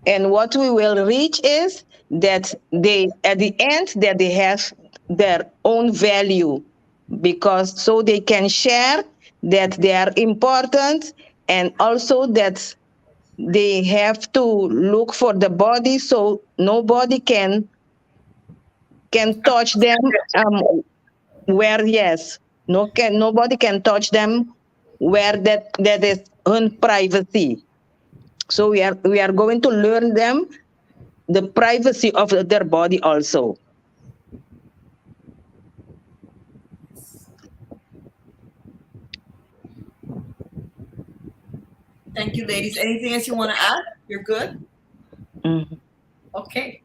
And what we will reach is that they, at the end, that they have their own value because so they can share that they are important, and also that they have to look for the body so nobody can touch them, where yes, nobody can touch them where that is on privacy. So we are going to learn them the privacy of their body also. Thank you, ladies. Anything else you want to add? You're good? Mhm. Okay.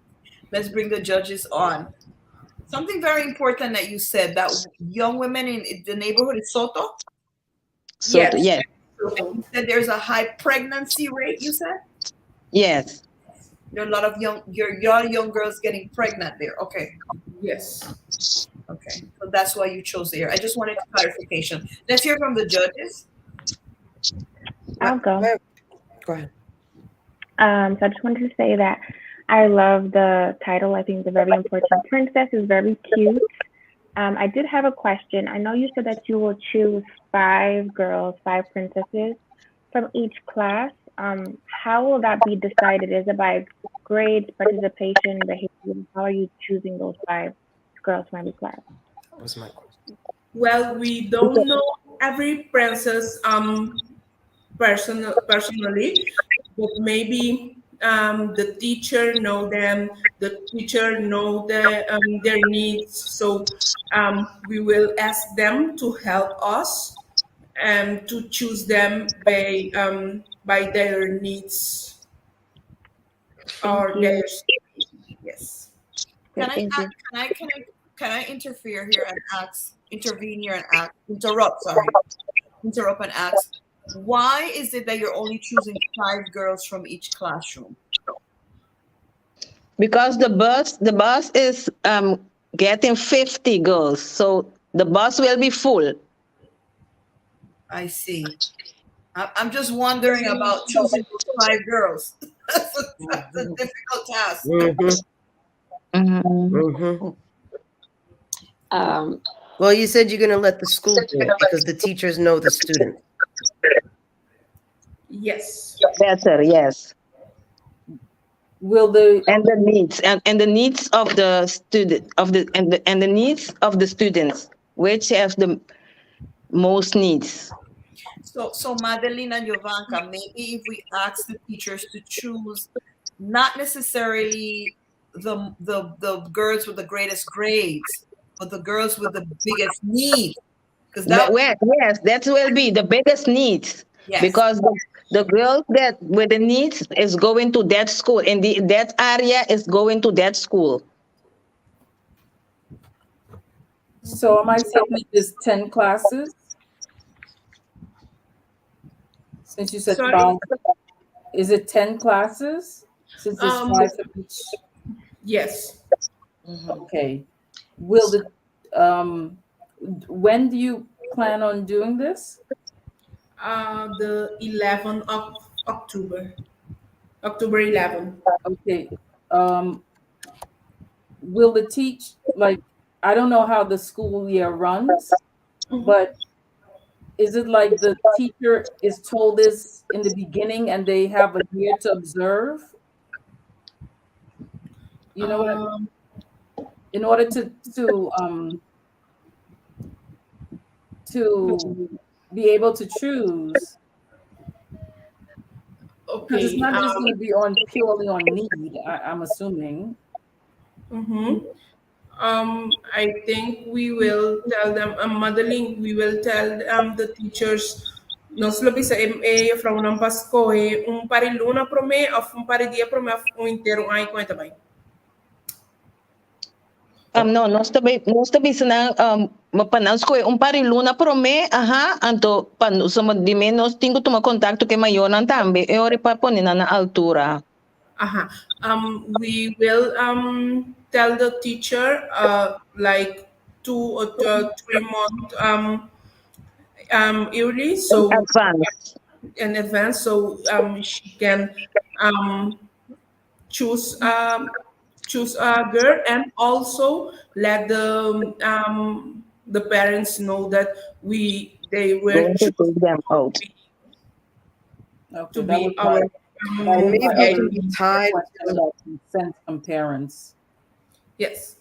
Let's bring the judges on. Something very important that you said, that young women in the neighborhood is Soto. So Yes. yes, You said there's a high pregnancy rate, you said? yes. There are a lot of young girls getting pregnant there. Okay. Yes. Okay. So that's why you chose there. I just wanted clarification. Let's hear from the judges. I'll go. Go ahead. So I just wanted to say that I love the title. I think it's a very important. Princess is very cute. I did have a question. I know you said that you will choose 5 girls, 5 princesses from each class. How will that be decided? Is it by grades, participation, behavior? How are you choosing those 5 girls from every class? That was my question. Well, we don't know every princess personally, but maybe the teacher know them. The teacher know their needs, so we will ask them to help us and to choose them by their needs or Thank you. their situation. Yes. Can Great, I thank you. can I interfere here and intervene here and interrupt and ask, why is it that you're only choosing 5 girls from each classroom? Because the bus is getting 50 girls, so the bus will be full. I see. I'm just wondering about choosing those 5 girls. That's a difficult task. Well, you said you're going to let the school do it because the teachers know the student. Yes. Better, yes. Will the And the needs and the needs of the student and the needs of the students, which have the most needs. So Madeline and Jovanka, maybe if we ask the teachers to choose not necessarily the girls with the greatest grades, but the girls with the biggest needs, because Yes, that will be the biggest needs. Yes. Because the girl that with the needs is going to that school, and that area is going to that school. So am I saying it is 10 classes? Since you said Sorry? 5, is it 10 classes? Since it's 5 of each. Yes. Okay. Will the when do you plan on doing this? The 11th of October. October 11th. Okay. Will the I don't know how the school year runs, but is it like the teacher is told this in the beginning and they have a year to observe? You know what? In order to be able to choose. Okay. Because it's not just going to be purely on need, I'm assuming. I think we will tell them, Madeline, we will tell the teachers, nós lo bisa from não Pasco pari luna pro me, of pari dia pro me, inteiro ai com também. No, nós também senang mapanans ko pari luna pro me, anto pan sama di menos tingo tuma kontakto kay mayor nan tambe e ori pa ponin na altura. We will tell the teacher like 2 or 3 months early, so in advance, so she can choose a girl, and also let the the parents know that they were Going to choosing take them out. Okay, to that be was our my, And maybe it can family. be tied question to, about consent from parents. Yes.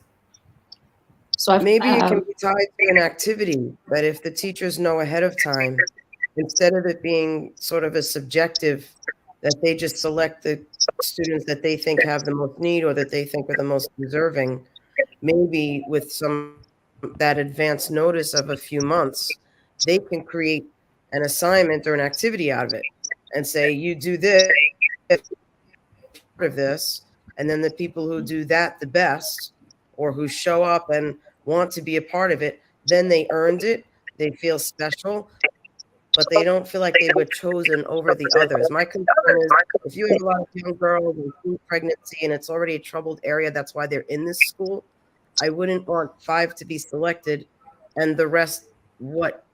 So I've, maybe it can be tied to an activity, but if the teachers know ahead of time, instead of it being sort of a subjective, that they just select the students that they think have the most need or that they think are the most deserving, maybe with that advance notice of a few months, they can create an assignment or an activity out of it and say, you do this, part of this, and then the people who do that the best or who show up and want to be a part of it, then they earned it, they feel special, but they don't feel like they were chosen over the others. My concern is if you have a lot of young girls and teen pregnancy and it's already a troubled area, that's why they're in this school, I wouldn't want 5 to be selected and the rest, what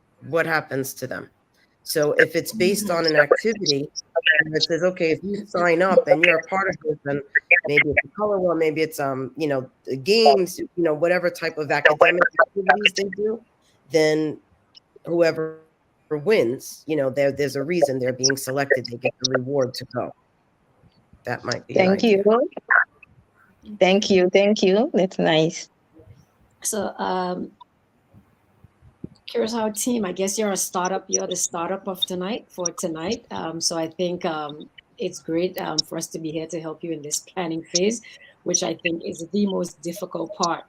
happens to them? So if it's based on an activity, and it says, okay, if you sign up and you're a part of this, and maybe it's a color one, maybe it's the games, whatever type of academic activities they do, then whoever wins, there's a reason they're being selected. They get the reward to go. That might be an Thank idea. you. Thank you. That's nice. So, Curacao team, I guess you're the startup of tonight. So I think it's great for us to be here to help you in this planning phase, which I think is the most difficult part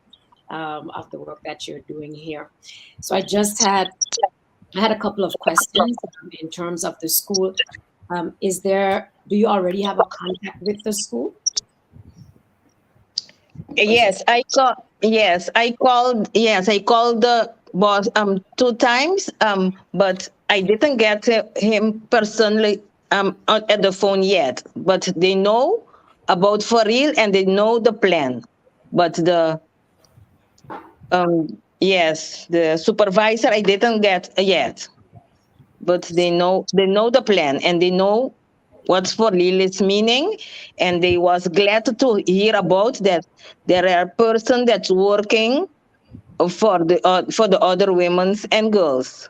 of the work that you're doing here. So I had a couple of questions in terms of the school. Do you already have a contact with the school? Yes, I called the boss 2 times, but I didn't get him personally at the phone yet. But they know about For Real and they know the plan. But the supervisor I didn't get yet. But they know the plan and they know what's For Real is meaning, and they was glad to hear about that there are person that's working for the other women and girls.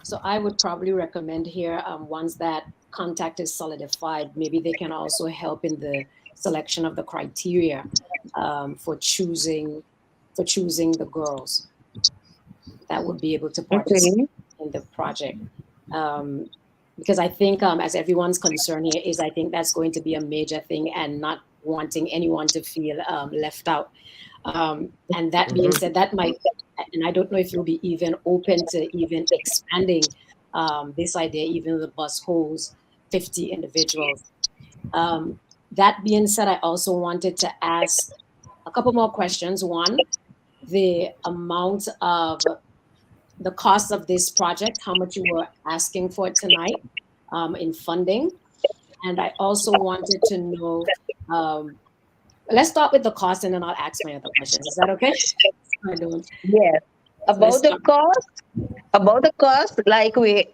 So I would probably recommend here, once that contact is solidified, maybe they can also help in the selection of the criteria for choosing the girls that would be able to participate in the project. Because I think, as everyone's concern here is, I think that's going to be a major thing, and not wanting anyone to feel left out. And that being said, that might, and I don't know if you'll be even open to even expanding this idea, even the bus holds 50 individuals. That being said, I also wanted to ask a couple more questions. One, the amount of the cost of this project, how much you were asking for tonight in funding. And I also wanted to know, let's start with the cost and then I'll ask my other questions. Is that okay? Yes. About the cost, like we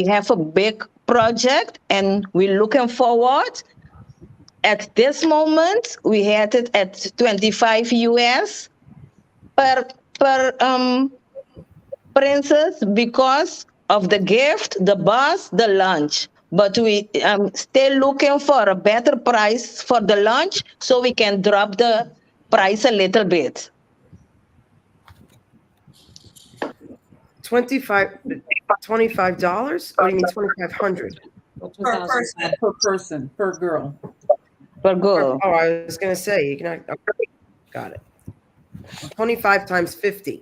have a big project and we're looking forward. At this moment, we had it at 25 US per princess because of the gift, the bus, the lunch. But we still looking for a better price for the lunch so we can drop the price a little bit. $25? Or you mean 2,500? Per person, per girl. Per girl. Oh, I was going to say, you can. Got it. 25 times 50.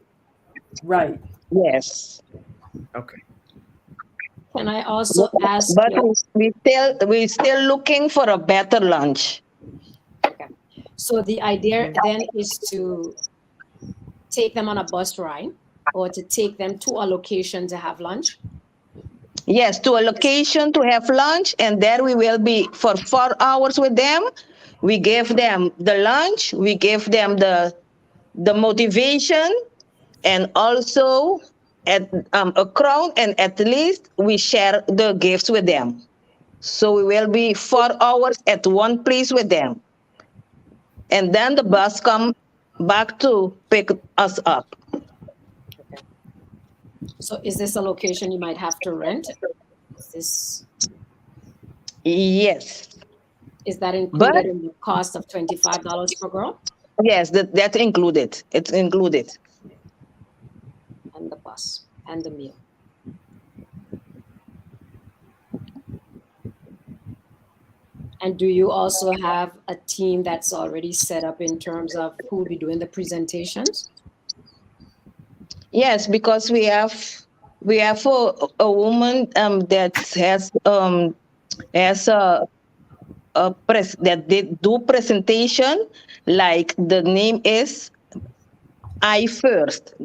Right. Yes. Okay. Can I also ask? But we still looking for a better lunch. Okay. So the idea then is to take them on a bus ride, or to take them to a location to have lunch? Yes, to a location to have lunch, and there we will be for 4 hours with them. We give them the lunch, we give them the motivation, and also at a crown, and at least we share the gifts with them. So we will be 4 hours at one place with them. And then the bus come back to pick us up. So is this a location you might have to rent? Yes. Is that included in the cost of $25 per girl? Yes, that's included. It's included. And the bus and the meal. And do you also have a team that's already set up in terms of who will be doing the presentations? Yes, because we have a woman that has a press that they do presentation, like the name is I First.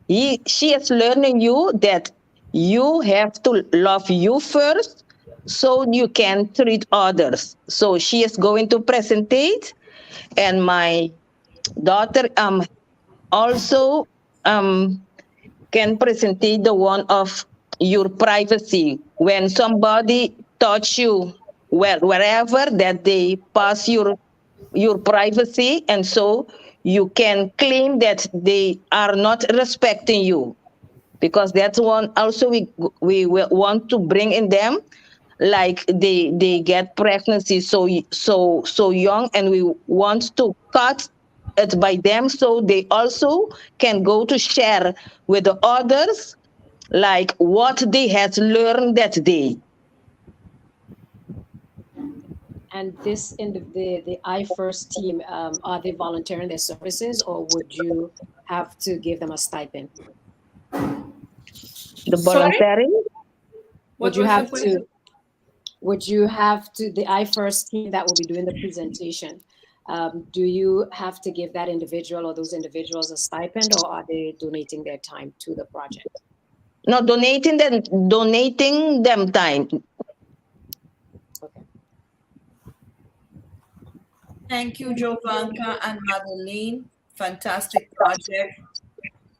She is learning you that you have to love you first so you can treat others. So she is going to presentate, and my daughter also can presentate the one of your privacy. When somebody touch you wherever, that they pass your privacy, and so you can claim that they are not respecting you, because that's one also we want to bring in them, like they get pregnancy so young, and we want to cut it by them so they also can go to share with the others, like what they had learned that day. And this in the I First team, are they volunteering their services, or would you have to give them a stipend? The volunteering? Would you have to? Would you have to, the I First team that will be doing the presentation, do you have to give that individual or those individuals a stipend, or are they donating their time to the project? No, donating them time. Okay. Thank you, Jovanka and Madeline. Fantastic project.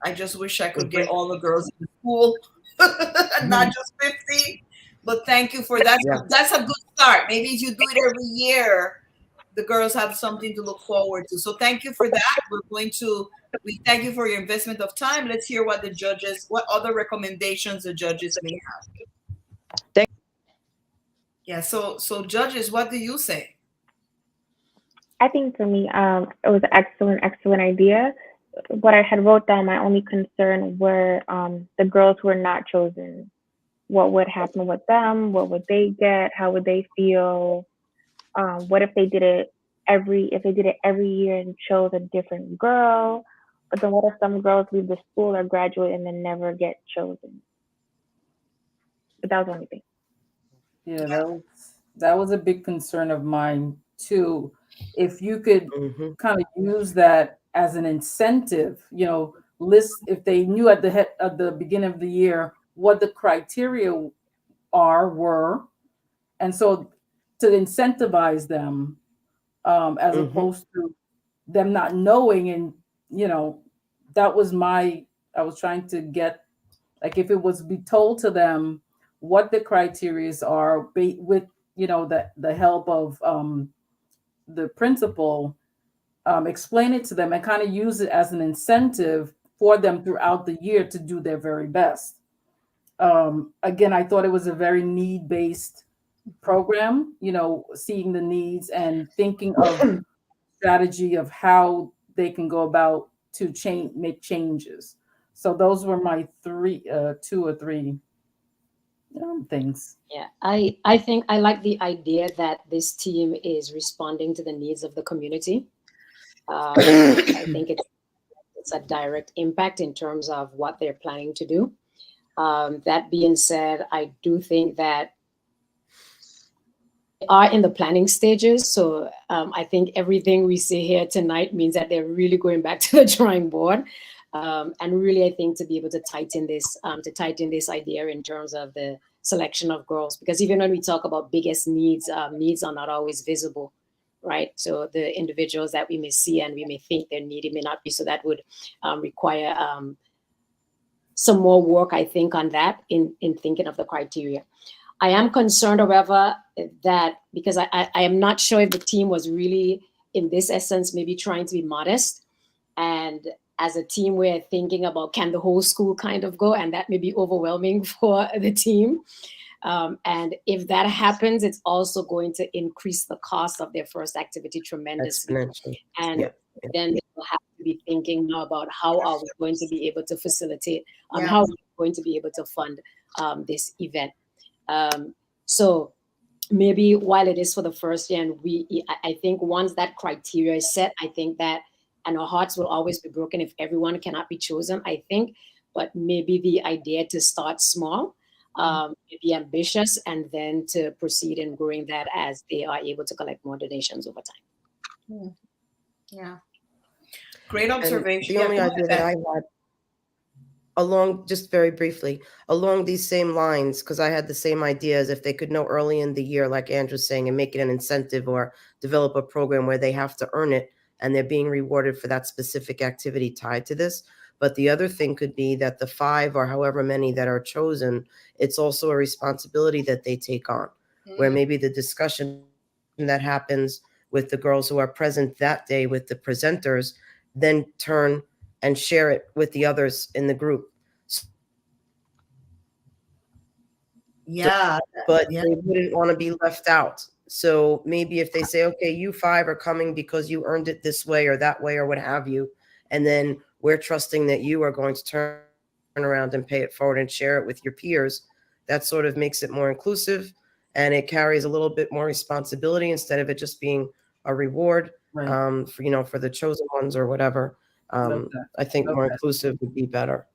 I just wish I could get all the girls in the school, not just 50. But thank you for that. Yeah. That's a good start. Maybe if you do it every year, the girls have something to look forward to. So thank you for that. We thank you for your investment of time. Let's hear what what other recommendations the judges may have. Yeah. So judges, what do you say? I think for me, it was an excellent idea. What I had wrote down, my only concern were the girls who were not chosen. What would happen with them? What would they get? How would they feel? What if they did it every year and chose a different girl? But then what if some girls leave the school or graduate and then never get chosen? But that was the only thing. Yeah, that was a big concern of mine too. If you could kind of use that as an incentive, list if they knew at the beginning of the year what the criteria were, and so to incentivize them, as opposed to them not knowing. And that was I was trying to get, like, if it was be told to them what the criteria are, with the help of the principal, explain it to them and kind of use it as an incentive for them throughout the year to do their very best. Again, I thought it was a very need-based program, seeing the needs and thinking of strategy of how they can go about to make changes. So those were my two or three things. Yeah, I think I like the idea that this team is responding to the needs of the community. I think it's a direct impact in terms of what they're planning to do. That being said, I do think that they are in the planning stages. So I think everything we see here tonight means that they're really going back to the drawing board. And really, I think to be able to tighten this idea in terms of the selection of girls, because even when we talk about biggest needs, needs are not always visible, right? So the individuals that we may see and we may think they're needy may not be. So that would require some more work, I think, on that in thinking of the criteria. I am concerned, however, that because I am not sure if the team was really, in this essence, maybe trying to be modest And as a team, we're thinking about, can the whole school kind of go? And that may be overwhelming for the team. And if that happens, it's also going to increase the cost of their first activity tremendously. And then they will have to be thinking now about how are we going to be able to facilitate, how are we going to be able to fund this event. So maybe while it is for the first year, and I think once that criteria is set, I think that, and our hearts will always be broken if everyone cannot be chosen, I think, but maybe the idea to start small, be ambitious, and then to proceed in growing that as they are able to collect more donations over time. Yeah. Great observation. And the only idea that I had, along, just very briefly, along these same lines, because I had the same ideas, if they could know early in the year, like Andrew's saying, and make it an incentive or develop a program where they have to earn it and they're being rewarded for that specific activity tied to this. But the other thing could be that the 5 or however many that are chosen, it's also a responsibility that they take on, where maybe the discussion that happens with the girls who are present that day with the presenters, then turn and share it with the others in the group. Yeah. But they wouldn't want to be left out. So maybe if they say, okay, you 5 are coming because you earned it this way or that way or what have you, and then we're trusting that you are going to turn around and pay it forward and share it with your peers, that sort of makes it more inclusive, and it carries a little bit more responsibility instead of it just being a reward, for, for the chosen ones or whatever. I think more inclusive would be better.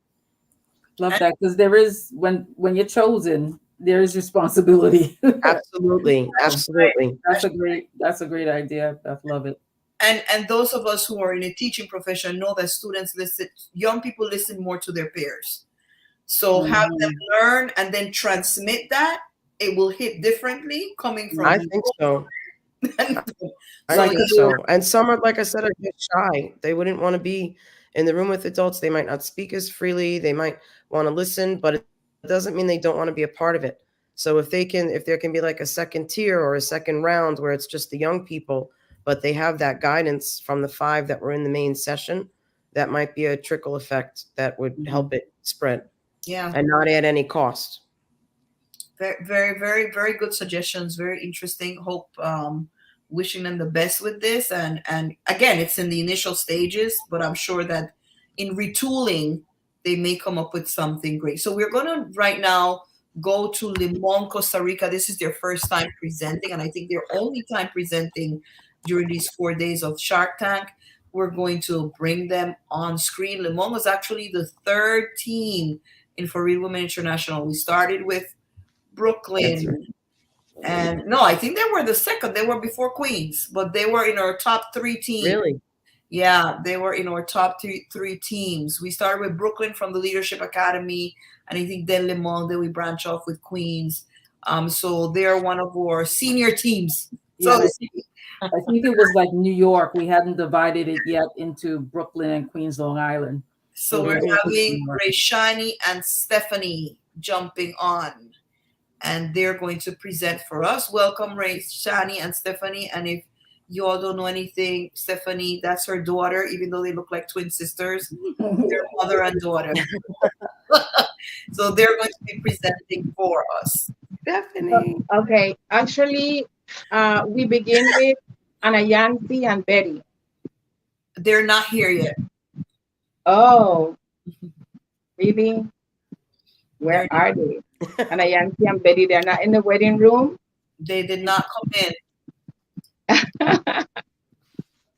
Love that, because there is, when you're chosen, there is responsibility. Absolutely. That's a great idea. I love it. And those of us who are in a teaching profession know that young people listen more to their peers. So have them learn and then transmit that. It will hit differently coming from. I think so. I think so. And some are, like I said, are just shy. They wouldn't want to be in the room with adults. They might not speak as freely. They might want to listen, but it doesn't mean they don't want to be a part of it. So if there can be like a second tier or a second round where it's just the young people, but they have that guidance from the 5 that were in the main session, that might be a trickle effect that would help it spread. Yeah. And not add any cost. Very, very, very, very good suggestions. Very interesting. Hope, wishing them the best with this. And again, it's in the initial stages, but I'm sure that in retooling, they may come up with something great. So we're going to right now go to Limon, Costa Rica. This is their first time presenting, and I think their only time presenting during these 4 days of Shark Tank. We're going to bring them on screen. Limon was actually the 3rd team in For Real Women International. We started with Brooklyn. And no, I think they were the 2nd. They were before Queens, but they were in our top 3 teams. Really? Yeah, they were in our top three teams. We started with Brooklyn from the Leadership Academy, and I think then Limon, then we branch off with Queens. So they're one of our senior teams. So I think it was like New York. We hadn't divided it yet into Brooklyn and Queens, Long Island. So we're having Rayshani and Stephanie jumping on, and they're going to present for us. Welcome, Rayshani and Stephanie. And if you all don't know anything, Stephanie, that's her daughter, even though they look like twin sisters. They're mother and daughter. So they're going to be presenting for us. Stephanie. Okay, actually, we begin with Anayansi and Betty. They're not here yet. Oh, really? Where are they? Anayansi and Betty, they're not in the wedding room? They did not come in.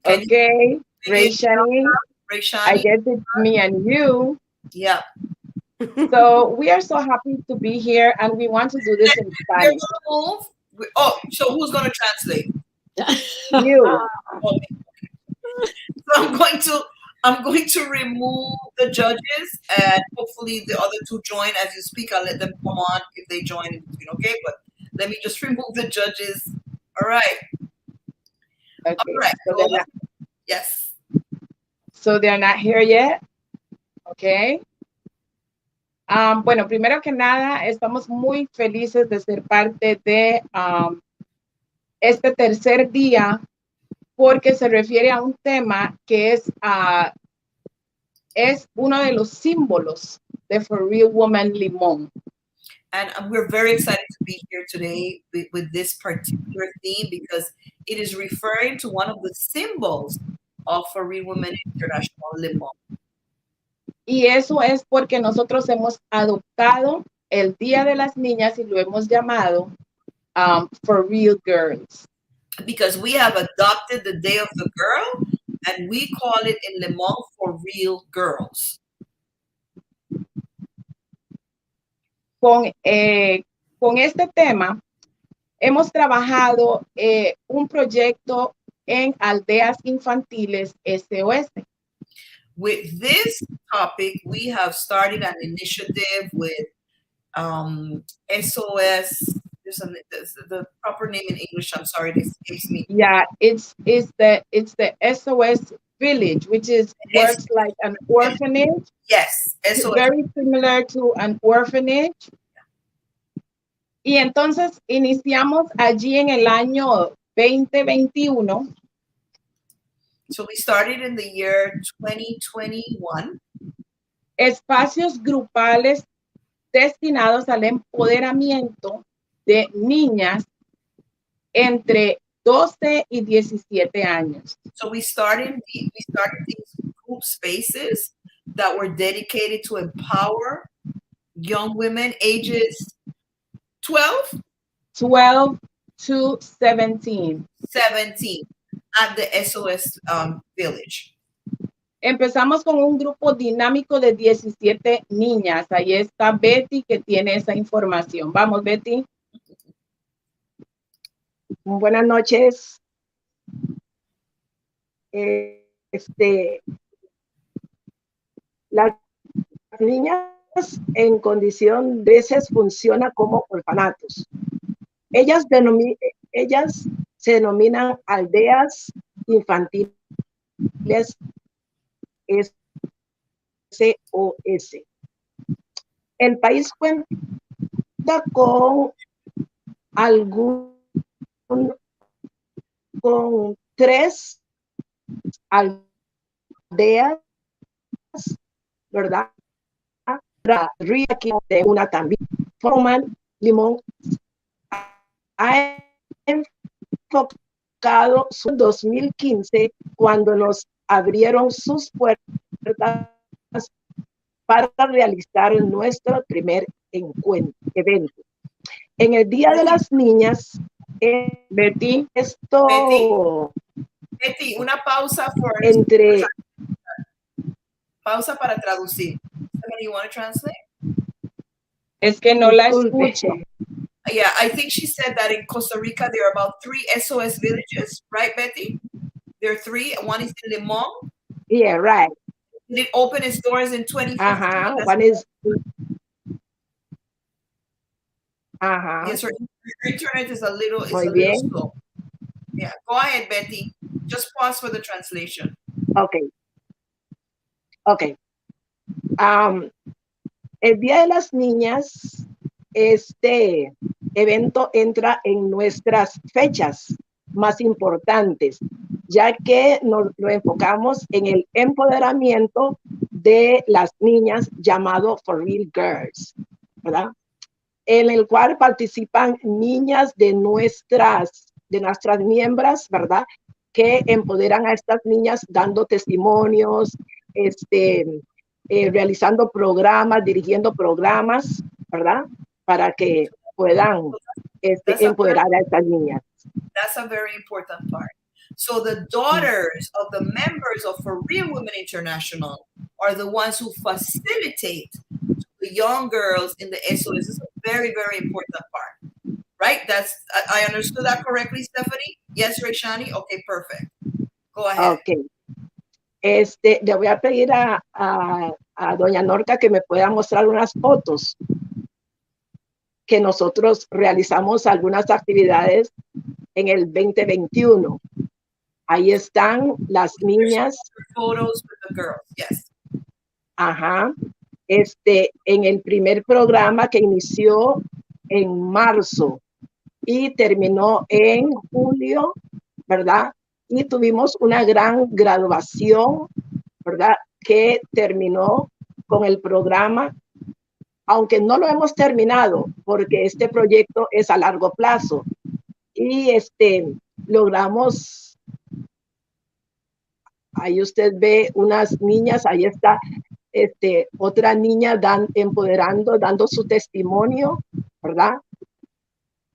Okay, Rayshani, I guess it's me and you. Yeah. So we are so happy to be here, and we want to do this in Spanish. Oh, so who's going to translate? You. So I'm going to remove the judges, and hopefully the other 2 join as you speak. I'll let them come on if they join in between, okay? But let me just remove the judges. All right. Okay. All right. So yes. So they're not here yet. Okay. Bueno, primero que nada, estamos muy felices de ser parte de este tercer día, porque se refiere a un tema que es es uno de los símbolos de For Real Woman Limón. And we're very excited to be here today with this particular theme because it is referring to one of the symbols of For Real Women International, Limón. Y eso es porque nosotros hemos adoptado el Día de las Niñas y lo hemos llamado For Real Girls. Because we have adopted the Day of the Girl and we call it in Limón For Real Girls. Con este tema hemos trabajado un proyecto en Aldeas Infantiles SOS. With this topic, we have started an initiative with SOS. There's the proper name in English. I'm sorry, it escapes me. Yeah, it's the SOS Village, which works like an orphanage. Yes, SOS. Very similar to an orphanage. Y entonces iniciamos allí en el año 2021. So we started in the year 2021. Espacios grupales destinados al empoderamiento de niñas entre 12 y 17 años. So we started these group spaces that were dedicated to empower young women ages 12 to 17. 17 at the SOS Village. Empezamos con un grupo dinámico de 17 niñas. Ahí está Betty que tiene esa información. Vamos, Betty. Buenas noches. Las niñas en condición de veces funcionan como orfanatos. Ellas se denominan aldeas infantiles SOS. El país cuenta con con 3 aldeas, ¿verdad? Aquí de una también. Forman Limón ha enfocado su 2015 cuando nos abrieron sus puertas para realizar nuestro primer evento. En el Día de las Niñas, Betty, Betty, una pausa pausa para traducir. Somebody, you want to translate? Es que no la escucho. Yeah, I think she said that in Costa Rica there are about 3 SOS villages, right, Betty? There are 3. One is in Limón. Yeah, right. Did it open its doors in 2015? One is. Yes, her internet is a little slow. Yeah, go ahead, Betty. Just pause for the translation. Okay. El Día de las Niñas, este evento entra en nuestras fechas más importantes, ya que nos lo enfocamos en el empoderamiento de las niñas llamado For Real Girls, ¿verdad? En el cual participan niñas de nuestras miembros, ¿verdad? Que empoderan a estas niñas dando testimonios, realizando programas, dirigiendo programas, ¿verdad? Para que puedan empoderar a estas niñas. That's a very important part. So the daughters of the members of For Real Women International are the ones who facilitate the young girls in the SOS. This is a very, very important part, right? I understood that correctly, Stephanie? Yes, Rayshani? Okay, perfect. Go ahead. Okay. Le voy a pedir a doña Norca que me pueda mostrar unas fotos que nosotros realizamos algunas actividades en el 2021. Ahí están las niñas. Photos with the girls, yes. Ajá. En el primer programa que inició en marzo y terminó en julio, ¿verdad? Y tuvimos una gran graduación, ¿verdad? que terminó con el programa, aunque no lo hemos terminado porque este proyecto es a largo plazo. Y logramos, ahí usted ve unas niñas, ahí está otra niña empoderando, dando su testimonio, ¿verdad?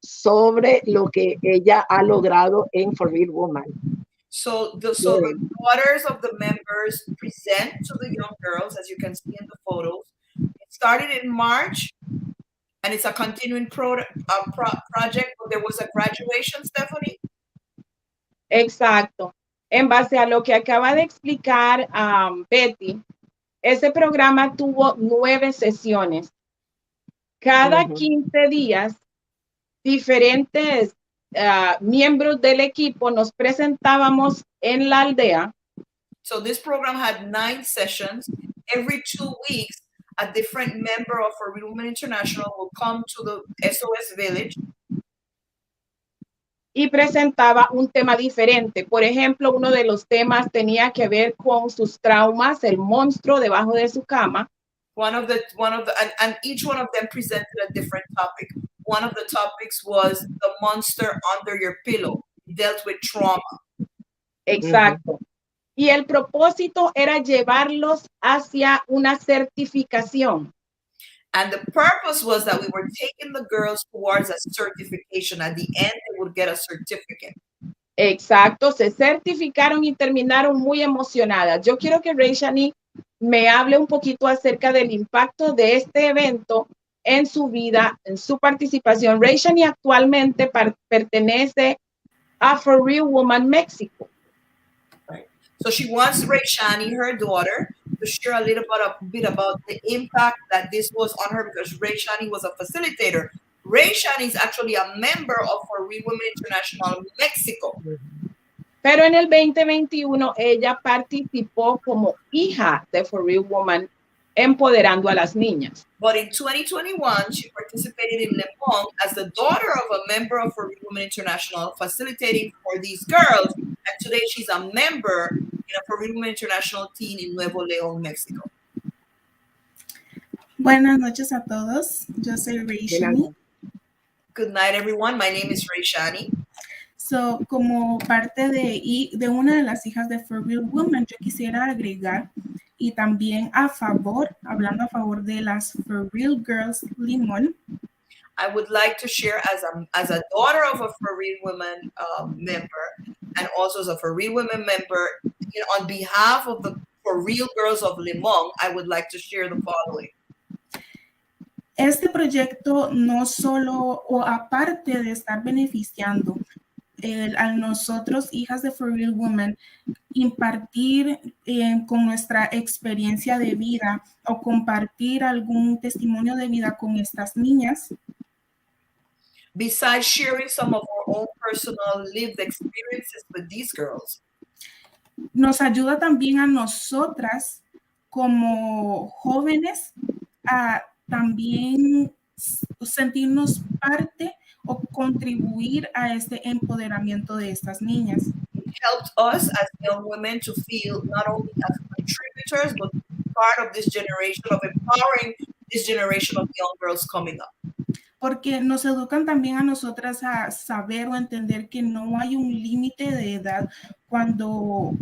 Sobre lo que ella ha logrado en For Real Woman. So the daughters of the members present to the young girls, as you can see in the photos. It started in March, and it's a continuing project, but there was a graduation, Stephanie? Exacto. En base a lo que acaba de explicar Betty, ese programa tuvo 9 sesiones. Cada 15 días, diferentes miembros del equipo nos presentábamos en la aldea. So this program had 9 sessions. Every 2 weeks, a different member of For Real Women International will come to the SOS Village. Y presentaba un tema diferente. Por ejemplo, uno de los temas tenía que ver con sus traumas, el monstruo debajo de su cama. And each one of them presented a different topic. One of the topics was the monster under your pillow. It dealt with trauma. Exacto. Y el propósito era llevarlos hacia una certificación. And the purpose was that we were taking the girls towards a certification. At the end, they would get a certificate. Exacto, se certificaron y terminaron muy emocionadas. Yo quiero que Rayshani me hable un poquito acerca del impacto de este evento en su vida, en su participación. Rayshani actualmente pertenece a For Real Woman México. Right. So she wants Rayshani, her daughter, to share a little bit about the impact that this was on her, because Rayshani was a facilitator. Rayshani is actually a member of For Real Women International Mexico. Pero en el 2021 ella participó como hija de For Real Woman, empoderando a las niñas. But in 2021, she participated in Le Mans as the daughter of a member of For Real Women International, facilitating for these girls. And today she's a member in a For Real Women International team in Nuevo León, Mexico. Buenas noches a todos. Yo soy Rayshani. Good night, everyone. My name is Rayshani. So, como parte de una de las hijas de For Real Woman, yo quisiera agregar y también hablando a favor de las For Real Girls Limón. I would like to share as a daughter of a For Real Women member, and also as a For Real Women member, on behalf of the For Real Girls of Limón, I would like to share the following. Este proyecto no solo, o aparte de estar beneficiando a nosotros, hijas de For Real Women, impartir con nuestra experiencia de vida o compartir algún testimonio de vida con estas niñas. Besides sharing some of our own personal lived experiences with these girls, nos ayuda también a nosotras como jóvenes a también sentirnos parte o contribuir a este empoderamiento de estas niñas. It helped us as young women to feel not only as contributors, but part of this generation, of empowering this generation of young girls coming up. Porque nos educan también a nosotras a saber o entender que no hay un límite de edad cuando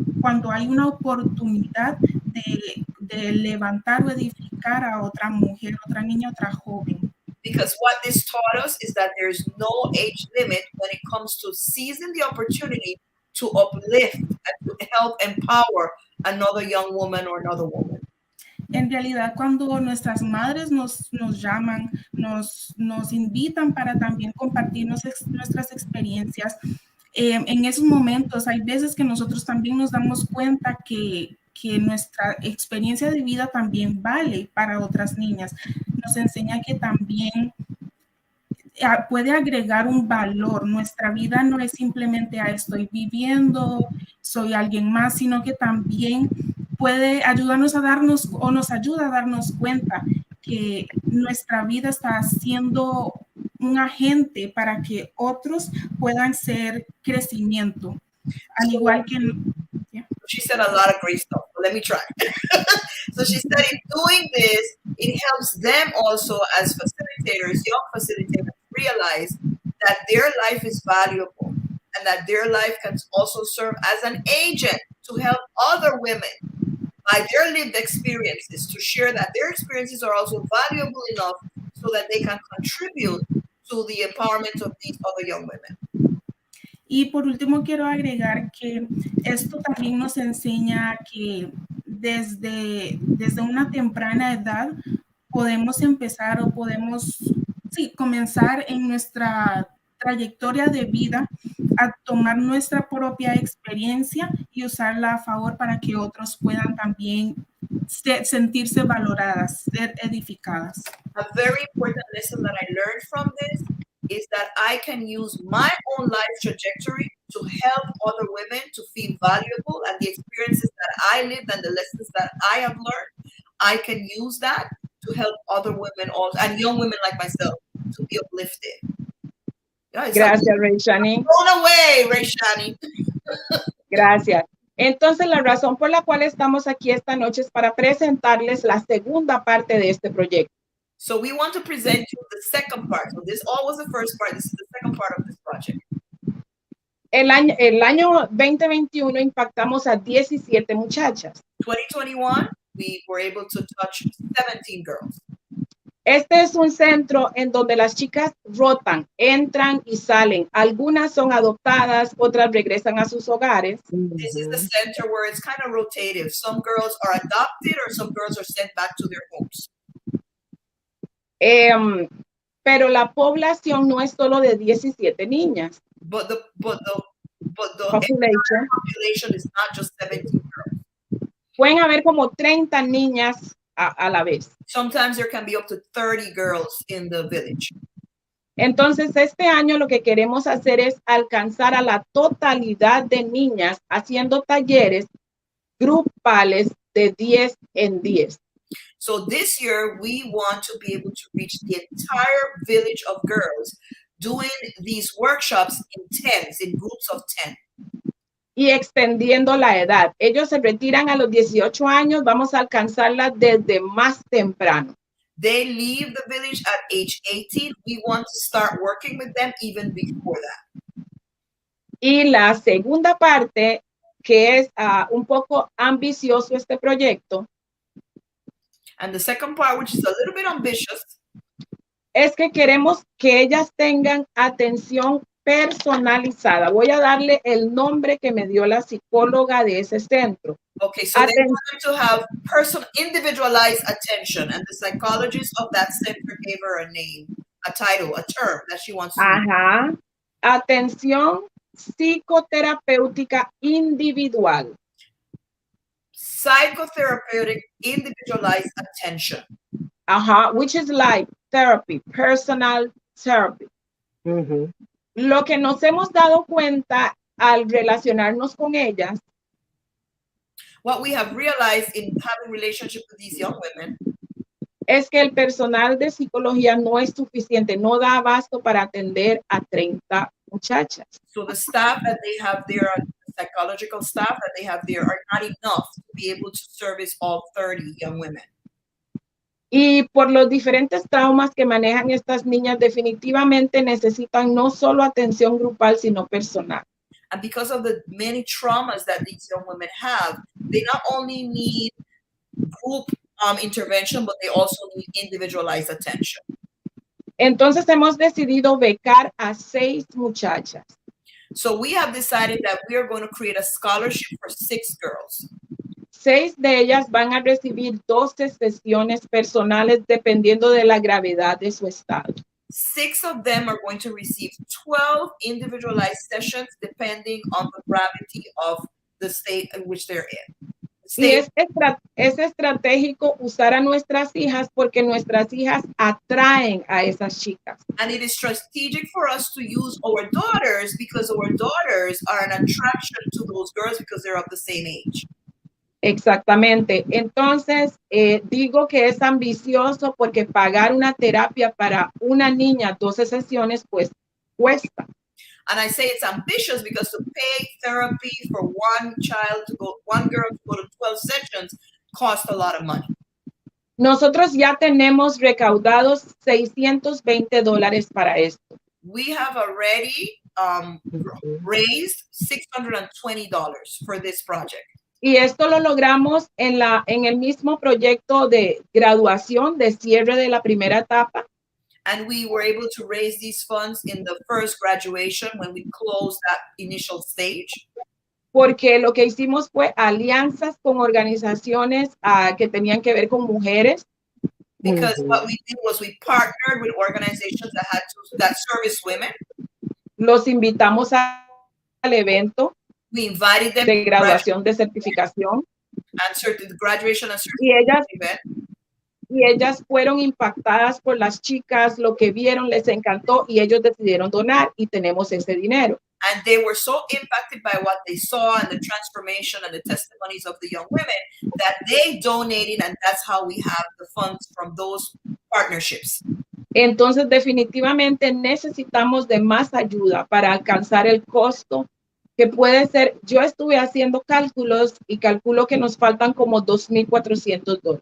hay una oportunidad de levantar o edificar a otra mujer, otra niña, otra joven. Because what this taught us is that there's no age limit when it comes to seizing the opportunity to uplift and to help empower another young woman or another woman. En realidad, cuando nuestras madres nos llaman, nos invitan para también compartirnos nuestras experiencias, en esos momentos hay veces que nosotros también nos damos cuenta que nuestra experiencia de vida también vale para otras niñas. Nos enseña que también puede agregar un valor. Nuestra vida no es simplemente estoy viviendo, soy alguien más, sino que también puede ayudarnos a darnos, o nos ayuda a darnos cuenta que nuestra vida está siendo un agente para que otros puedan ser crecimiento. Al igual que... She said a lot of great stuff. let me try. So she said in doing this, it helps them also as facilitators, young facilitators, realize that their life is valuable and that their life can also serve as an agent to help other women by their lived experiences, to share that their experiences are also valuable enough so that they can contribute to the empowerment of these other young women. Y por último quiero agregar que esto también nos enseña que desde una temprana edad podemos empezar o podemos comenzar en nuestra trayectoria de vida a tomar nuestra propia experiencia y usarla a favor para que otros puedan también sentirse valoradas, ser edificadas. A very important lesson that I learned from this is that I can use my own life trajectory to help other women to feel valuable, and the experiences that I lived and the lessons that I have learned, I can use that to help other women also, and young women like myself, to be uplifted. Gracias, Rayshani. Blown away, Rayshani. Gracias. Entonces, la razón por la cual estamos aquí esta noche es para presentarles la segunda parte de este proyecto. So we want to present you the second part. So this all was the first part. This is the second part of this project. El año 2021 impactamos a 17 muchachas. 2021, we were able to touch 17 girls. Este es un centro en donde las chicas rotan, entran y salen. Algunas son adoptadas, otras regresan a sus hogares. This is the center where it's kind of rotative. Some girls are adopted or some girls are sent back to their homes. Pero la población no es solo de 17 niñas. But the population is not just 17 girls. Pueden haber como 30 niñas a la vez. Sometimes there can be up to 30 girls in the village. Entonces, este año lo que queremos hacer es alcanzar a la totalidad de niñas haciendo talleres grupales de 10 en 10. So this year, we want to be able to reach the entire village of girls doing these workshops in tens, in groups of 10. Y extendiendo la edad. Ellos se retiran a los 18 años, vamos a alcanzarlas desde más temprano. They leave the village at age 18. We want to start working with them even before that. Y la segunda parte, que es un poco ambicioso este proyecto, and the second part, which is a little bit ambitious, es que queremos que ellas tengan atención personalizada. Voy a darle el nombre que me dio la psicóloga de ese centro. Okay, so they want to have individualized attention, and the psychologist of that center gave her a name, a title, a term that she wants to use. Atención psicoterapéutica individual. Psychotherapeutic individualized attention. Which is like therapy, personal therapy. Lo que nos hemos dado cuenta al relacionarnos con ellas, what we have realized in having relationship with these young women, es que el personal de psicología no es suficiente, no da abasto para atender a 30 muchachas. So the staff that they have there, the psychological staff that they have there, are not enough to be able to service all 30 young women. Y por los diferentes traumas que manejan estas niñas, definitivamente necesitan no solo atención grupal, sino personal. And because of the many traumas that these young women have, they not only need group intervention, but they also need individualized attention. Entonces hemos decidido becar a 6 muchachas. So we have decided that we are going to create a scholarship for 6 girls. 6 de ellas van a recibir 12 sesiones personales dependiendo de la gravedad de su estado. 6 of them are going to receive 12 individualized sessions depending on the gravity of the state in which they're in. Y es estratégico usar a nuestras hijas porque nuestras hijas atraen a esas chicas. And it is strategic for us to use our daughters because our daughters are an attraction to those girls because they're of the same age. Exactamente. Entonces, digo que es ambicioso porque pagar una terapia para una niña 12 sesiones, pues cuesta. And I say it's ambitious because to pay therapy for one girl to go to 12 sessions costs a lot of money. Nosotros ya tenemos recaudados $620 para esto. We have already raised $620 for this project. Y esto lo logramos en el mismo proyecto de graduación, de cierre de la primera etapa. And we were able to raise these funds in the first graduation when we closed that initial stage. Porque lo que hicimos fue alianzas con organizaciones que tenían que ver con mujeres. Because what we did was we partnered with organizations that service women. Los invitamos al evento. We invited them de graduación de certificación. And graduation and certification event. Y ellas fueron impactadas por las chicas, lo que vieron les encantó y ellos decidieron donar y tenemos ese dinero. And they were so impacted by what they saw and the transformation and the testimonies of the young women that they donated, and that's how we have the funds from those partnerships. Entonces, definitivamente necesitamos de más ayuda para alcanzar el costo que puede ser. Yo estuve haciendo cálculos y calculo que nos faltan como $2,400.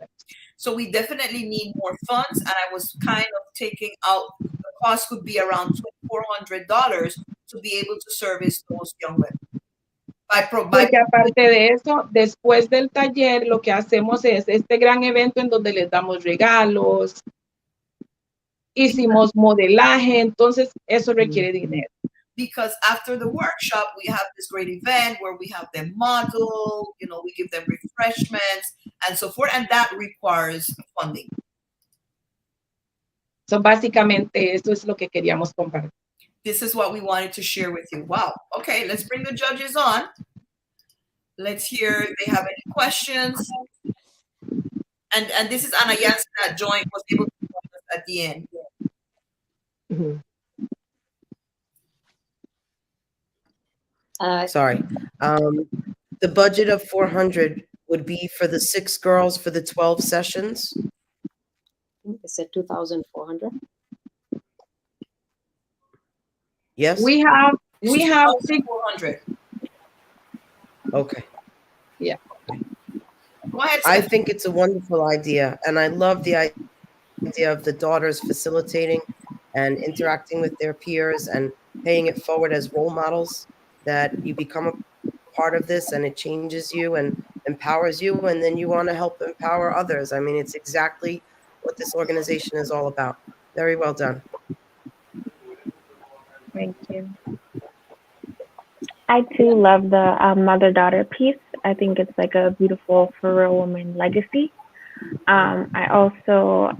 So we definitely need more funds, and I was kind of taking out the cost could be around $2,400 to be able to service those young women. Porque aparte de eso, después del taller, lo que hacemos es este gran evento en donde les damos regalos, hicimos modelaje, entonces eso requiere dinero. Because after the workshop, we have this great event where we have them model, we give them refreshments and so forth, and that requires funding. So básicamente eso es lo que queríamos compartir. This is what we wanted to share with you. Wow. Okay, let's bring the judges on. Let's hear if they have any questions. And this is Ana Jansen that was able to join us at the end. Sorry. The budget of 400 would be for the 6 girls for the 12 sessions. It said 2,400. Yes. We have 600. Okay. Yeah. Go ahead. I think it's a wonderful idea, and I love the idea of the daughters facilitating and interacting with their peers and paying it forward as role models, that you become a part of this and it changes you and empowers you, and then you want to help empower others. I mean, it's exactly what this organization is all about. Very well done. Thank you. I too love the mother-daughter piece. I think it's like a beautiful For Real Woman legacy. I also,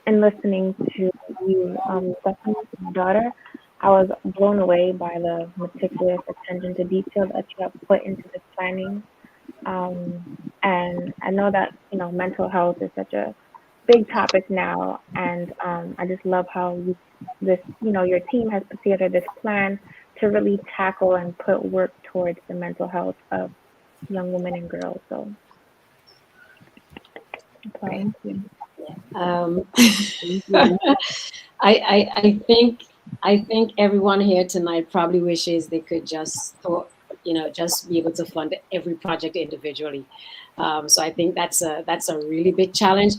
in listening to you, Stephanie, my daughter, I was blown away by the meticulous attention to detail that you have put into this planning. And I know that, mental health is such a big topic now. And I just love how your team has put together this plan to really tackle and put work towards the mental health of young women and girls. So, thank you. I think everyone here tonight probably wishes they could just be able to fund every project individually. So I think that's a really big challenge.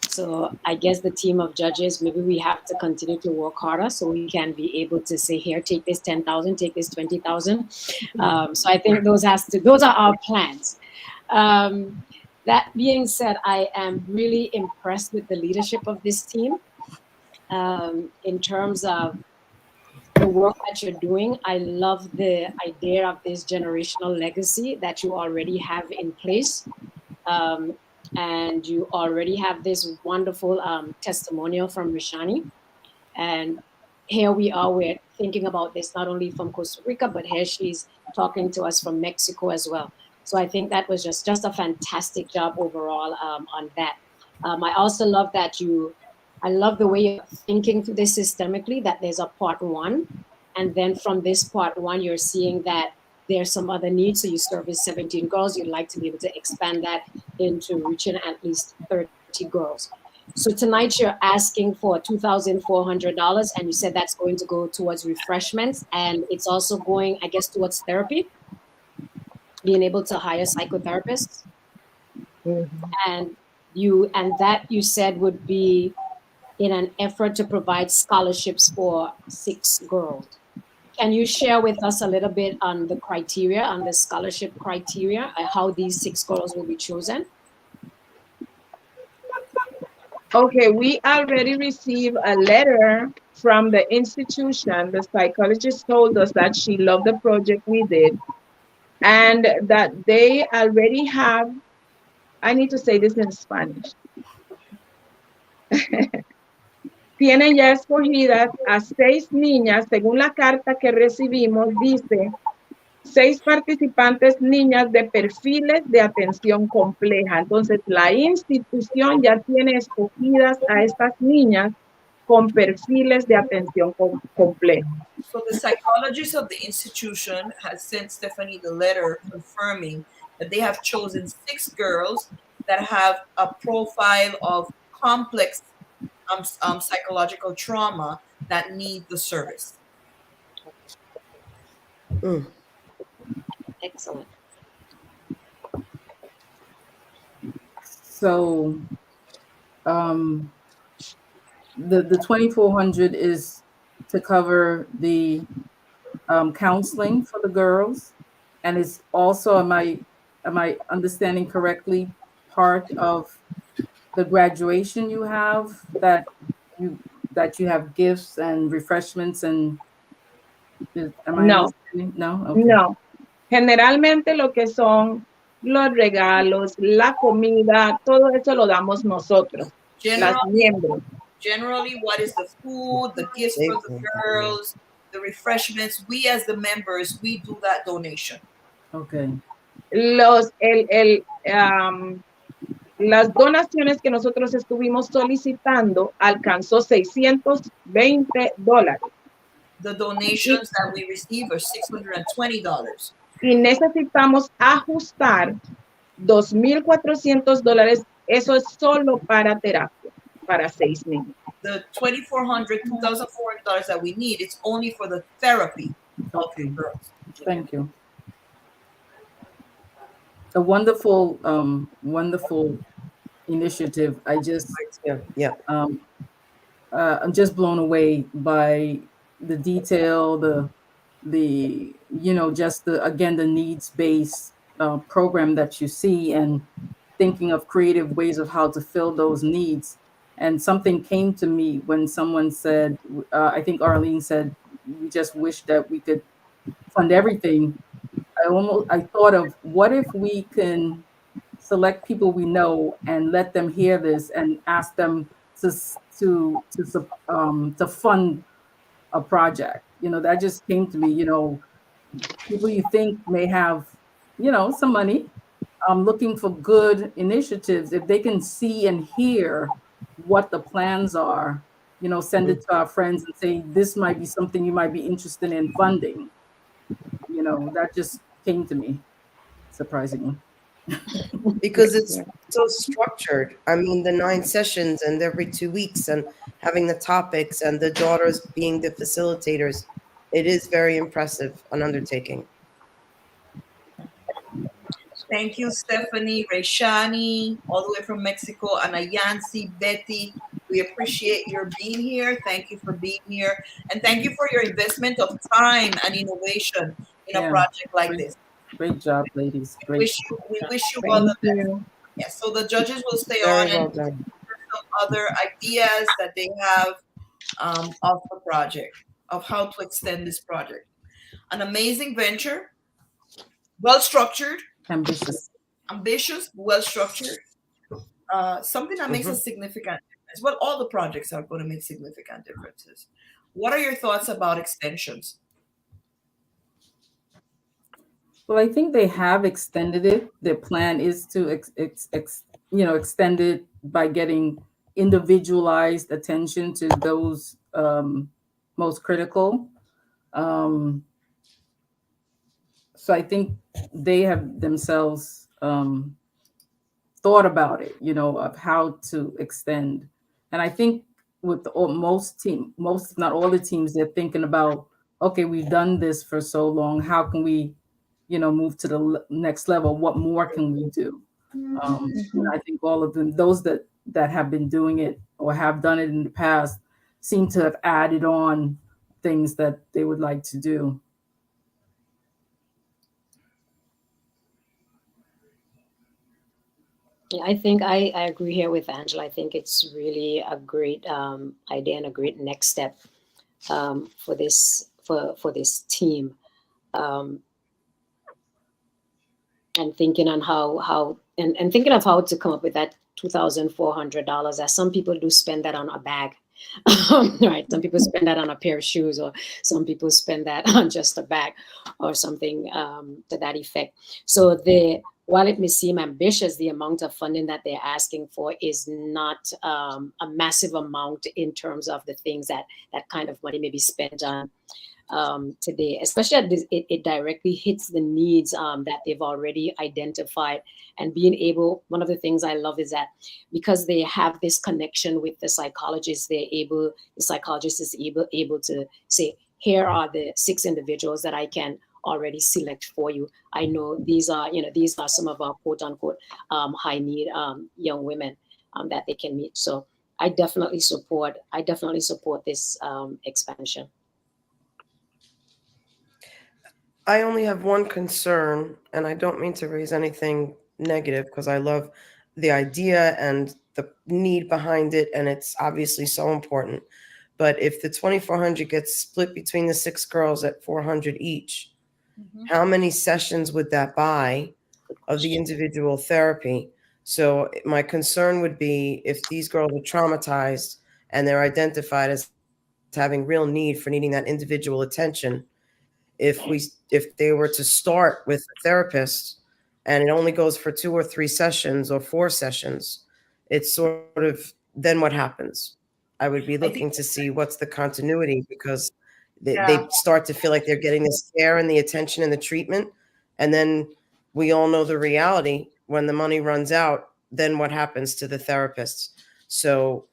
So I guess the team of judges, maybe we have to continue to work harder so we can be able to say, here, take this 10,000, take this 20,000. So I think those are our plans. That being said, I am really impressed with the leadership of this team. In terms of the work that you're doing, I love the idea of this generational legacy that you already have in place. And you already have this wonderful testimonial from Rishani. And here we are, we're thinking about this not only from Costa Rica, but here she's talking to us from Mexico as well. So I think that was just a fantastic job overall on that. I also love that I love the way you're thinking through this systemically, that there's a part one. And then from this part one, you're seeing that there's some other needs. So you service 17 girls. You'd like to be able to expand that into reaching at least 30 girls. So tonight you're asking for $2,400, and you said that's going to go towards refreshments, and it's also going, I guess, towards therapy, being able to hire psychotherapists. And that you said would be in an effort to provide scholarships for 6 girls. Can you share with us a little bit on the criteria, on the scholarship criteria, and how these 6 girls will be chosen? Okay, we already received a letter from the institution. The psychologist told us that she loved the project we did and that they already have, I need to say this in Spanish. Tienen ya escogidas a 6 niñas, según la carta que recibimos, dice 6 participantes niñas de perfiles de atención compleja. Entonces, la institución ya tiene escogidas a estas niñas con perfiles de atención compleja. So the psychologist of the institution has sent Stephanie the letter confirming that they have chosen 6 girls that have a profile of complex psychological trauma that need the service. Excellent. So the 2,400 is to cover the counseling for the girls, and it's also, am I understanding correctly, part of the graduation you have, that you have gifts and refreshments and am I No. No? Okay. No. Generalmente lo que son los regalos, la comida, todo eso lo damos nosotros, las miembros. Generally, what is the food, the gifts for the girls, the refreshments? We as the members, we do that donation. Okay. Las donaciones que nosotros estuvimos solicitando alcanzó $620. The donations that we receive are $620. Y necesitamos ajustar $2,400. Eso es solo para terapia, para 6 niños. The $2,400 that we need, it's only for the therapy of the girls. Thank you. A wonderful, wonderful initiative. I just, I'm just blown away by the detail, the just the needs-based program that you see, and thinking of creative ways of how to fill those needs. And something came to me when someone said, I think Arlene said, we just wish that we could fund everything. I thought of, what if we can select people we know and let them hear this and ask them to fund a project. That just came to me. People you think may have, some money, looking for good initiatives. If they can see and hear what the plans are, send it to our friends and say, this might be something you might be interested in funding. That just came to me, surprisingly. Because it's so structured. I mean, the 9 sessions and every 2 weeks, and having the topics and the daughters being the facilitators, it is very impressive, an undertaking. Thank you, Stephanie, Rayshani, all the way from Mexico, Ana Yancy, Betty. We appreciate your being here. Thank you for being here. And thank you for your investment of time and innovation in a project like this. Great job, ladies. We wish you all the best. Yeah, so the judges will stay on and some other ideas that they have of the project, of how to extend this project. An amazing venture, well-structured, ambitious, well-structured, something that makes a significant difference. Well, all the projects are going to make significant differences. What are your thoughts about extensions? Well, I think they have extended it. Their plan is to extend it by getting individualized attention to those most critical. So I think they have themselves thought about it, of how to extend And I think with most, if not all the teams, they're thinking about, okay, we've done this for so long. How can we, move to the next level? What more can we do? And I think all of them, those that have been doing it or have done it in the past, seem to have added on things that they would like to do. Yeah, I think I agree here with Angela. I think it's really a great idea and a great next step for this team. And thinking on how thinking of how to come up with that $2,400, as some people do spend that on a bag. Right, some people spend that on a pair of shoes, or some people spend that on just a bag or something to that effect. So while it may seem ambitious, the amount of funding that they're asking for is not a massive amount in terms of the things that kind of money may be spent on today, especially at this, it directly hits the needs that they've already identified. And being able, one of the things I love is that because they have this connection with the psychologist, the psychologist is able to say, here are the 6 individuals that I can already select for you. I know these are some of our quote unquote high need young women that they can meet. So I definitely support this expansion. I only have one concern, and I don't mean to raise anything negative because I love the idea and the need behind it, and it's obviously so important. But if the 2,400 gets split between the 6 girls at $400 each, how many sessions would that buy of the individual therapy? So my concern would be if these girls are traumatized and they're identified as having real need for needing that individual attention, if they were to start with a therapist and it only goes for 2 or 3 sessions or 4 sessions, it's sort of, then what happens? I would be looking to see what's the continuity, because they start to feel like they're getting this care and the attention and the treatment. And then we all know the reality, when the money runs out, then what happens to the therapists? So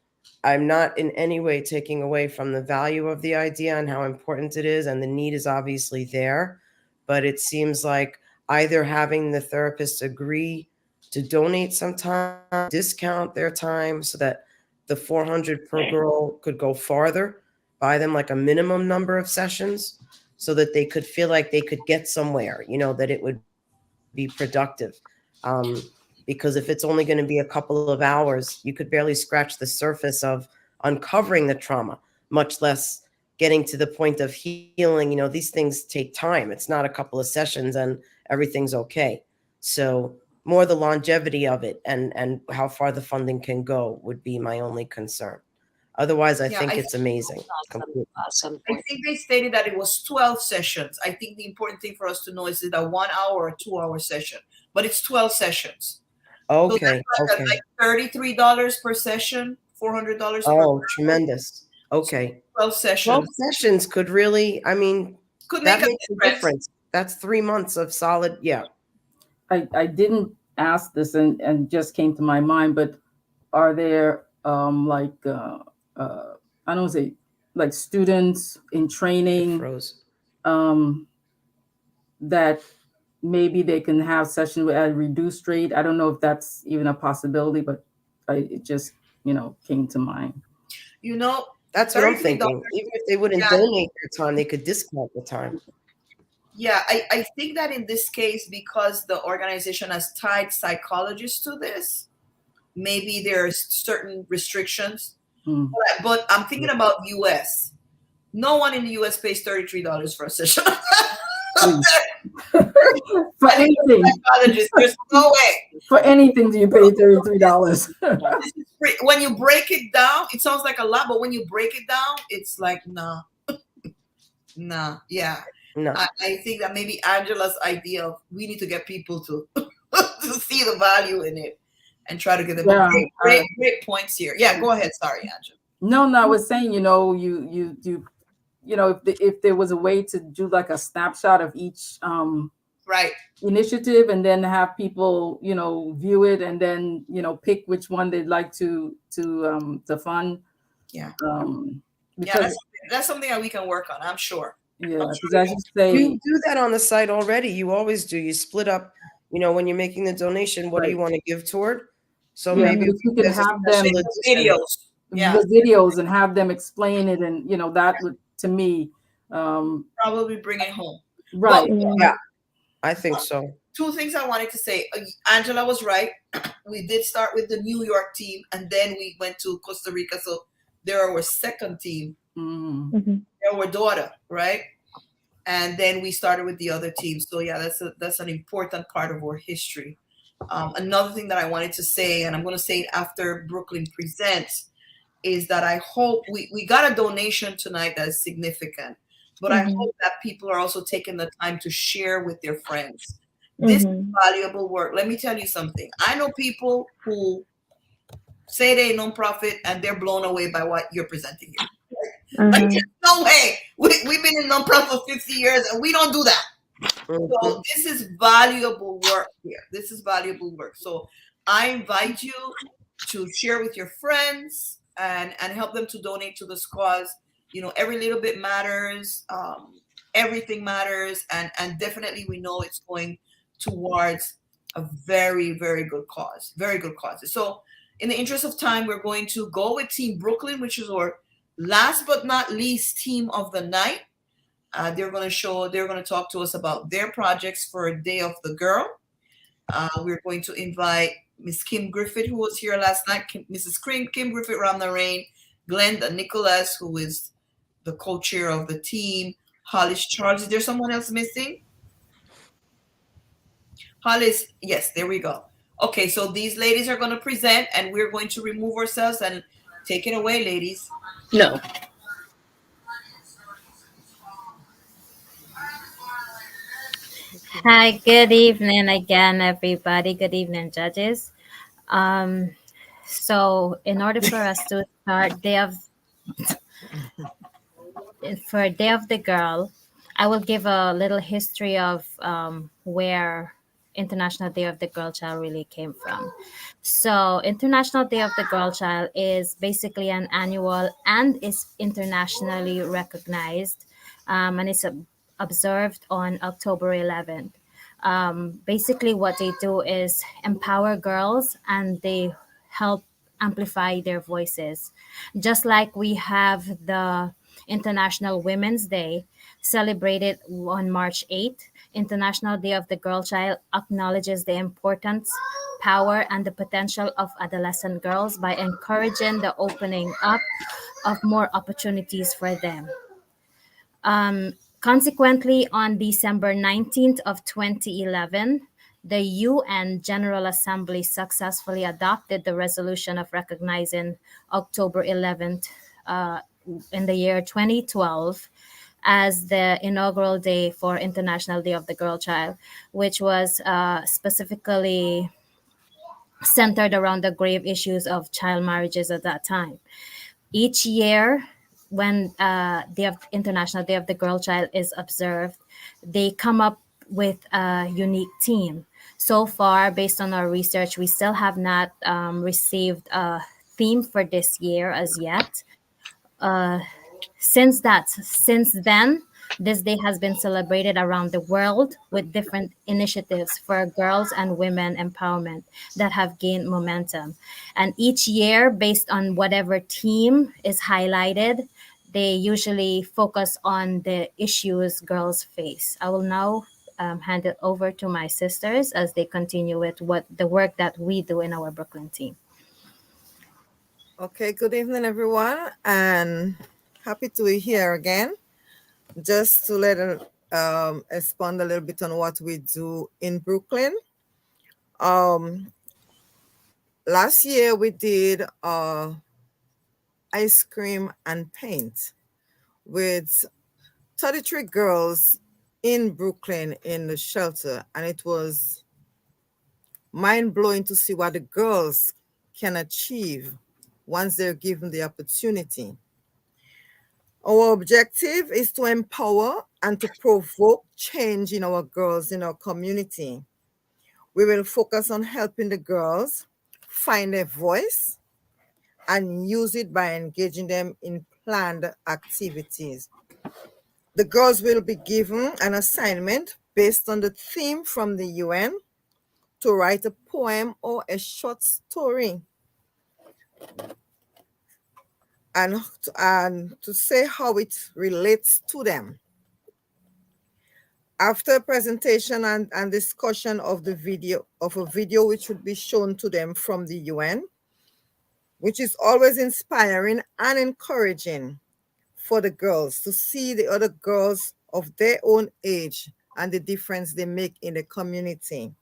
I'm not in any way taking away from the value of the idea and how important it is. And the need is obviously there, but it seems like either having the therapist agree to donate some time, discount their time so that the 400 per girl could go farther, buy them like a minimum number of sessions so that they could feel like they could get somewhere, that it would be productive. Because if it's only going to be a couple of hours, you could barely scratch the surface of uncovering the trauma, much less getting to the point of healing. These things take time. It's not a couple of sessions and everything's okay. So more the longevity of it and how far the funding can go would be my only concern. Otherwise, I think it's amazing. Awesome. I think they stated that it was 12 sessions. I think the important thing for us to know is that 1 hour or 2 hour session, but it's 12 sessions. Okay. So that's like $33 per session, $400. Oh, tremendous. Okay. 12 sessions. 12 sessions could really, could that make makes a difference. That's 3 months of solid. Yeah. I didn't ask this and just came to my mind, but are there I don't say like students in training that maybe they can have sessions at a reduced rate? I don't know if that's even a possibility, but it just came to mind. That's what I'm thinking. Even if they wouldn't donate their time, they could discount the time. Yeah, I think that in this case, because the organization has tied psychologists to this, maybe there's certain restrictions. But I'm thinking about US. No one in the US pays $33 for a session. For anything. There's no way. For anything do you pay $33? When you break it down, it sounds like a lot, but when you break it down, it's like, nah. Yeah. No. I think that maybe Angela's idea of we need to get people to see the value in it and try to get them great points here. Yeah, go ahead. Sorry, Angela. No, I was saying, if there was a way to do like a snapshot of each Right. initiative, and then have people, view it, and then, pick which one they'd like to fund. Yeah. Because that's something that we can work on, I'm sure. because as you say, You do that on the site already. You always do. You split up, when you're making the donation, what do you want to give toward? So maybe if you can there's a have them special edition. Videos. Yeah. the videos and have them explain it, and that would, to me, Probably bring it home. right. But, Yeah, I think so. two things I wanted to say. Angela was right. We did start with the New York team, and then we went to Costa Rica. So they're our second team. They're our daughter, right? And then we started with the other team. So yeah, that's an important part of our history. Another thing that I wanted to say, and I'm going to say it after Brooklyn presents, is that I hope we got a donation tonight that is significant, but I hope that people are also taking the time to share with their friends. This is valuable work. Let me tell you something. I know people who say they're nonprofit and they're blown away by what you're presenting here. Like, there's no way. We've been in nonprofit for 50 years and we don't do that. So this is valuable work here. This is valuable work. So I invite you to share with your friends and help them to donate to this cause. Every little bit matters. Everything matters. And definitely we know it's going towards a very, very good cause. Very good causes. So in the interest of time, we're going to go with Team Brooklyn, which is our last but not least team of the night. They're going to talk to us about their projects for Day of the Girl. We're going to invite Miss Kim Griffith, who was here last night, Mrs. Kim Griffith, Ramnarain, Glenda Nicholas, who is the co-chair of the team, Hollis Charles. Is there someone else missing? Hollis, yes, there we go. Okay, so these ladies are going to present, and we're going to remove ourselves and take it away, ladies. No. Hi, good evening again, everybody. Good evening, judges. So in order for us to start Day of the Girl, I will give a little history of where International Day of the Girl Child really came from. So International Day of the Girl Child is basically an annual and is internationally recognized, and it's observed on October 11th. Basically what they do is empower girls and they help amplify their voices. Just like we have the International Women's Day celebrated on March 8th, International Day of the Girl Child acknowledges the importance, power, and the potential of adolescent girls by encouraging the opening up of more opportunities for them. Consequently, on December 19th of 2011, the UN General Assembly successfully adopted the resolution of recognizing October 11th in the year 2012 as the inaugural day for International Day of the Girl Child, which was specifically centered around the grave issues of child marriages at that time. Each year, when the International Day of the Girl Child is observed, they come up with a unique theme. So far, based on our research, we still have not received a theme for this year as yet. Since then, this day has been celebrated around the world with different initiatives for girls and women empowerment that have gained momentum. And each year, based on whatever theme is highlighted, they usually focus on the issues girls face. I will now hand it over to my sisters as they continue with the work that we do in our Brooklyn team. Okay, good evening, everyone, and happy to be here again. Just to expand a little bit on what we do in Brooklyn. Last year we did ice cream and paint with 33 girls in Brooklyn in the shelter, and it was mind-blowing to see what the girls can achieve once they're given the opportunity. Our objective is to empower and to provoke change in our girls in our community. We will focus on helping the girls find their voice and use it by engaging them in planned activities. The girls will be given an assignment based on the theme from the UN to write a poem or a short story and to say how it relates to them. After presentation and discussion of a video which would be shown to them from the UN, which is always inspiring and encouraging for the girls to see the other girls of their own age and the difference they make in the community.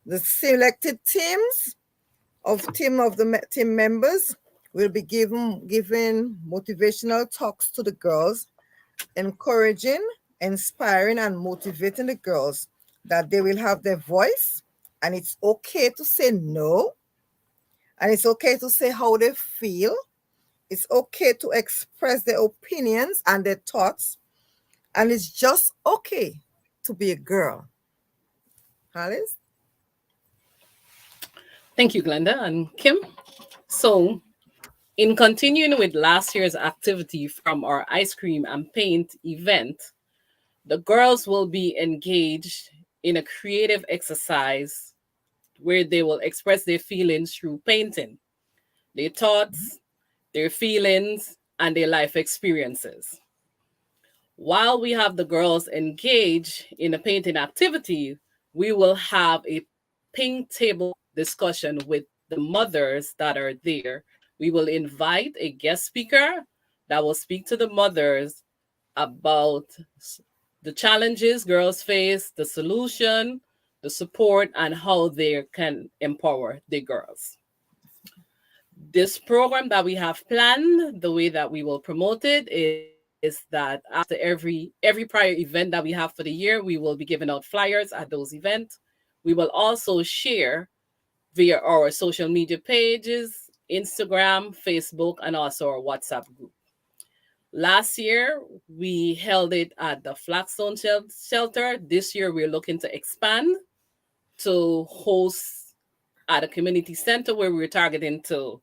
The selected teams of the team members will be giving motivational talks to the girls, encouraging, inspiring, and motivating the girls that they will have their voice, and it's okay to say no, and it's okay to say how they feel. It's okay to express their opinions and their thoughts, and it's just okay to be a girl. Alice? Thank you, Glenda and Kim. So, in continuing with last year's activity from our ice cream and paint event, the girls will be engaged in a creative exercise where they will express their feelings through painting, their thoughts, their feelings, and their life experiences. While we have the girls engaged in a painting activity, we will have a pink table discussion with the mothers that are there. We will invite a guest speaker that will speak to the mothers about the challenges girls face, the solution, the support, and how they can empower the girls. This program that we have planned, the way that we will promote it is that after every prior event that we have for the year, we will be giving out flyers at those events. We will also share via our social media pages, Instagram, Facebook, and also our WhatsApp group. Last year, we held it at the Flaxstone Shelter. This year, we're looking to expand to host at a community center where we're targeting to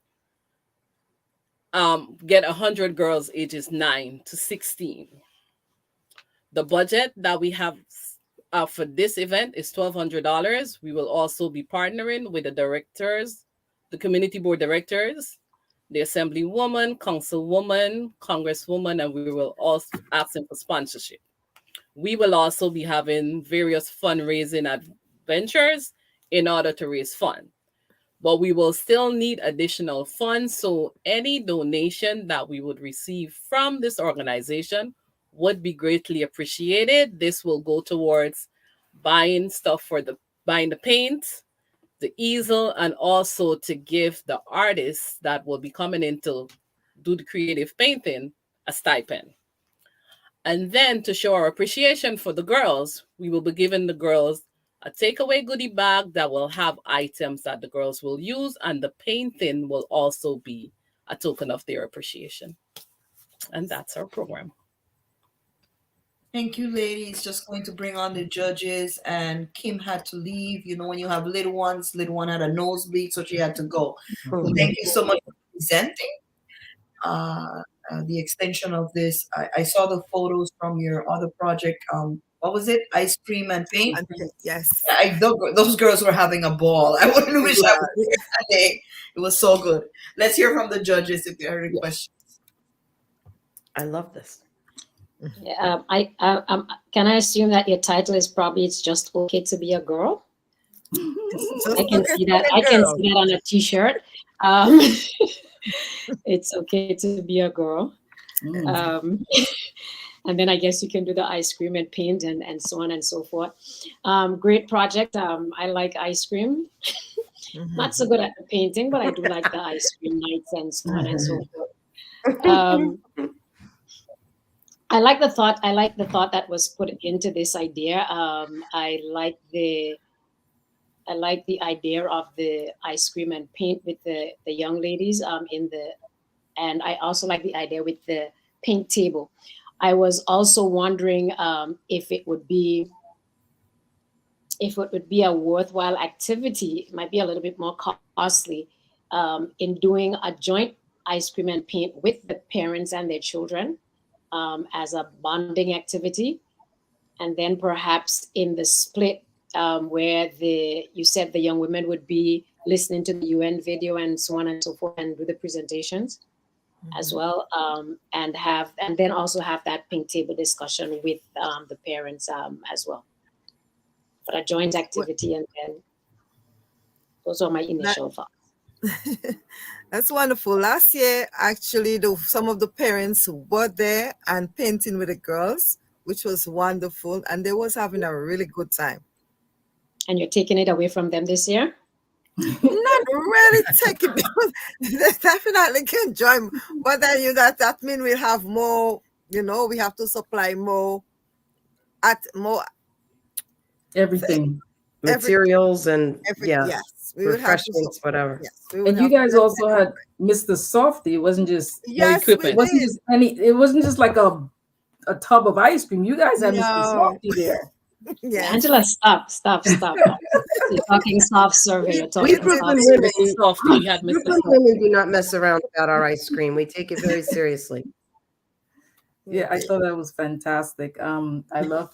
get 100 girls ages 9 to 16. The budget that we have for this event is $1,200. We will also be partnering with the directors, the community board directors, the assemblywoman, councilwoman, congresswoman, and we will also ask them for sponsorship. We will also be having various fundraising adventures in order to raise funds. But we will still need additional funds, so any donation that we would receive from this organization would be greatly appreciated. This will go towards buying stuff for buying the paint, the easel, and also to give the artists that will be coming in to do the creative painting a stipend. And then to show our appreciation for the girls, we will be giving the girls a takeaway goodie bag that will have items that the girls will use, and the painting will also be a token of their appreciation. And that's our program. Thank you, ladies. Just going to bring on the judges, and Kim had to leave. You know, when you have little ones, little one had a nosebleed, so she had to go. So thank you so much for presenting the extension of this. I saw the photos from your other project. What was it? Ice cream and paint? Yes. Those girls were having a ball. I wouldn't wish I was there that day. It was so good. Let's hear from the judges if there are any questions. I love this. Yeah, can I assume that your title is probably "It's Just Okay to Be a Girl"? I can see that. I can see that on a T-shirt. It's okay to be a girl. And then I guess you can do the ice cream and paint and so on and so forth. Great project. I like ice cream. Not so good at the painting, but I do like the ice cream nights and so on and so forth. I like the thought. I like the thought that was put into this idea. I like the idea of the ice cream and paint with the young ladies and I also like the idea with the pink table. I was also wondering if it would be a worthwhile activity. It might be a little bit more costly in doing a joint ice cream and paint with the parents and their children as a bonding activity. And then perhaps in the split where you said the young women would be listening to the UN video and so on and so forth and do the presentations as well. And then also have that pink table discussion with the parents as well. For a joint activity, and then those are my initial thoughts. That's wonderful. Last year, actually, some of the parents were there and painting with the girls, which was wonderful, and they was having a really good time. And you're taking it away from them this year? Not really taking it. They definitely can join, but then that means we'll have more. We have to supply more everything, materials and yes, we would have to refreshments, whatever. Yes, and you guys also had Mr. Softy. It wasn't just equipment. It wasn't just like a tub of ice cream. You guys had Mr. Softy there. Yeah. Angela, stop. You're talking soft serve. You're talking soft serve. Women do not mess around about our ice cream. We take it very seriously. Yeah, I thought that was fantastic. I love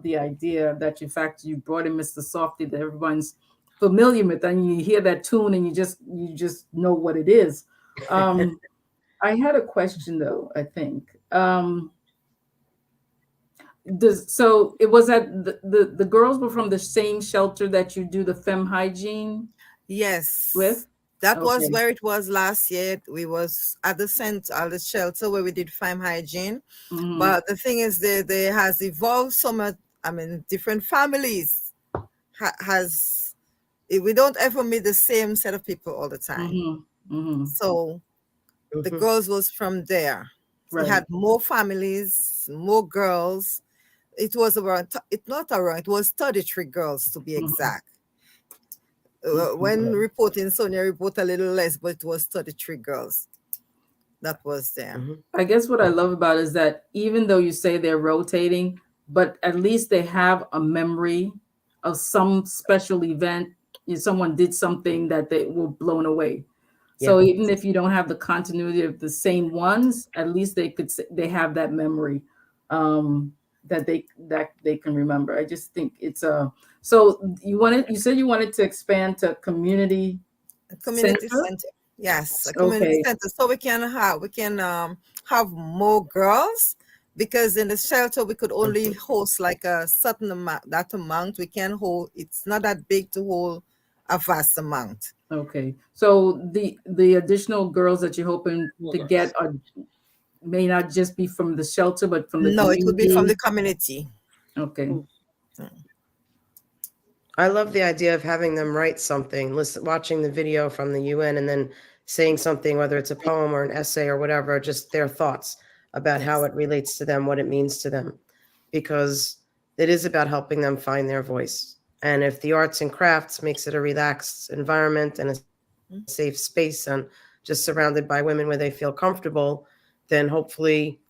the idea that in fact you brought in Mr. Softy that everyone's familiar with, and you hear that tune and you just know what it is. I had a question though. I think so it was that the girls were from the same shelter that you do the femme hygiene. Yes, with. That was where it was last year. We was at the center, at the shelter where we did femme hygiene. Mm-hmm. But the thing is, there has evolved so much. Different families we don't ever meet the same set of people all the time. Mm-hmm. Mm-hmm. So the girls was from there. Right. We had more families, more girls. It was it was 33 girls to be exact. When reporting, Sonia reported a little less, but it was 33 girls that was there. I guess what I love about it is that even though you say they're rotating, but at least they have a memory of some special event. Someone did something that they were blown away. So even if you don't have the continuity of the same ones, at least they have that memory that they can remember. I just think it's so you said you wanted to expand to community center? Yes, a community center, so we can have more girls, because in the shelter we could only host like a certain amount. We can hold. It's not that big to hold a vast amount. Okay, so the additional girls that you're hoping to get may not just be from the shelter, but from the community? It would be from the community. Okay. I love the idea of having them write something, watching the video from the UN, and then saying something, whether it's a poem or an essay or whatever, just their thoughts about how it relates to them, what it means to them, because it is about helping them find their voice. And if the arts and crafts makes it a relaxed environment and a safe space and just surrounded by women where they feel comfortable, then hopefully,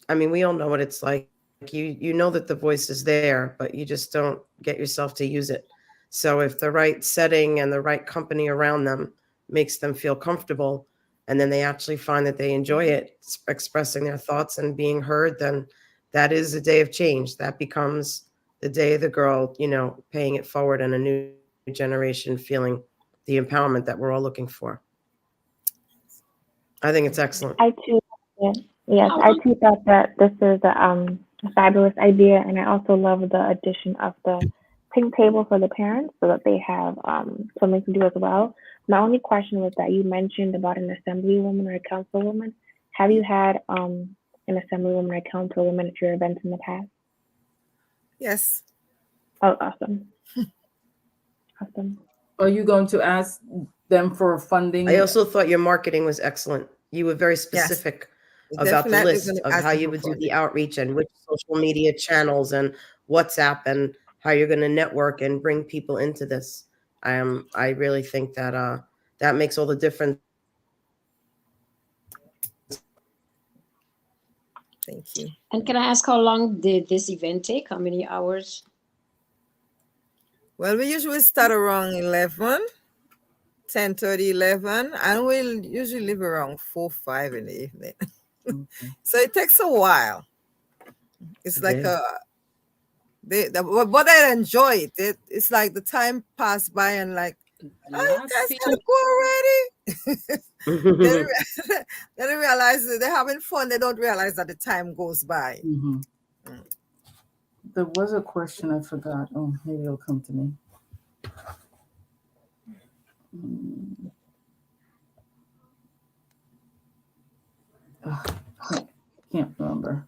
we all know what it's like. You know that the voice is there, but you just don't get yourself to use it. So if the right setting and the right company around them makes them feel comfortable, and then they actually find that they enjoy it, expressing their thoughts and being heard, then that is a day of change. That becomes the day of the girl, paying it forward, and a new generation feeling the empowerment that we're all looking for. I think it's excellent. I too thought that this is a fabulous idea, and I also love the addition of the pink table for the parents so that they have something to do as well. My only question was that you mentioned about an assemblywoman or a councilwoman. Have you had an assemblywoman or a councilwoman at your events in the past? Yes. Oh, awesome. Awesome. Are you going to ask them for funding? I also thought your marketing was excellent. You were very specific about the list of how you would do the outreach and which social media channels and WhatsApp and how you're going to network and bring people into this. I really think that that makes all the difference. Thank you. And can I ask how long did this event take? How many hours? Well, we usually start around 11, 10:30, 11, and we'll usually leave around 4, 5 in the evening. So it takes a while. It's like Yeah. but I enjoy it. It's like the time passed by and like, oh, you guys gotta go already. Then they realize that they're having fun. They don't realize that the time goes by. Mhm. There was a question I forgot. Oh, maybe it'll come to me. Can't remember.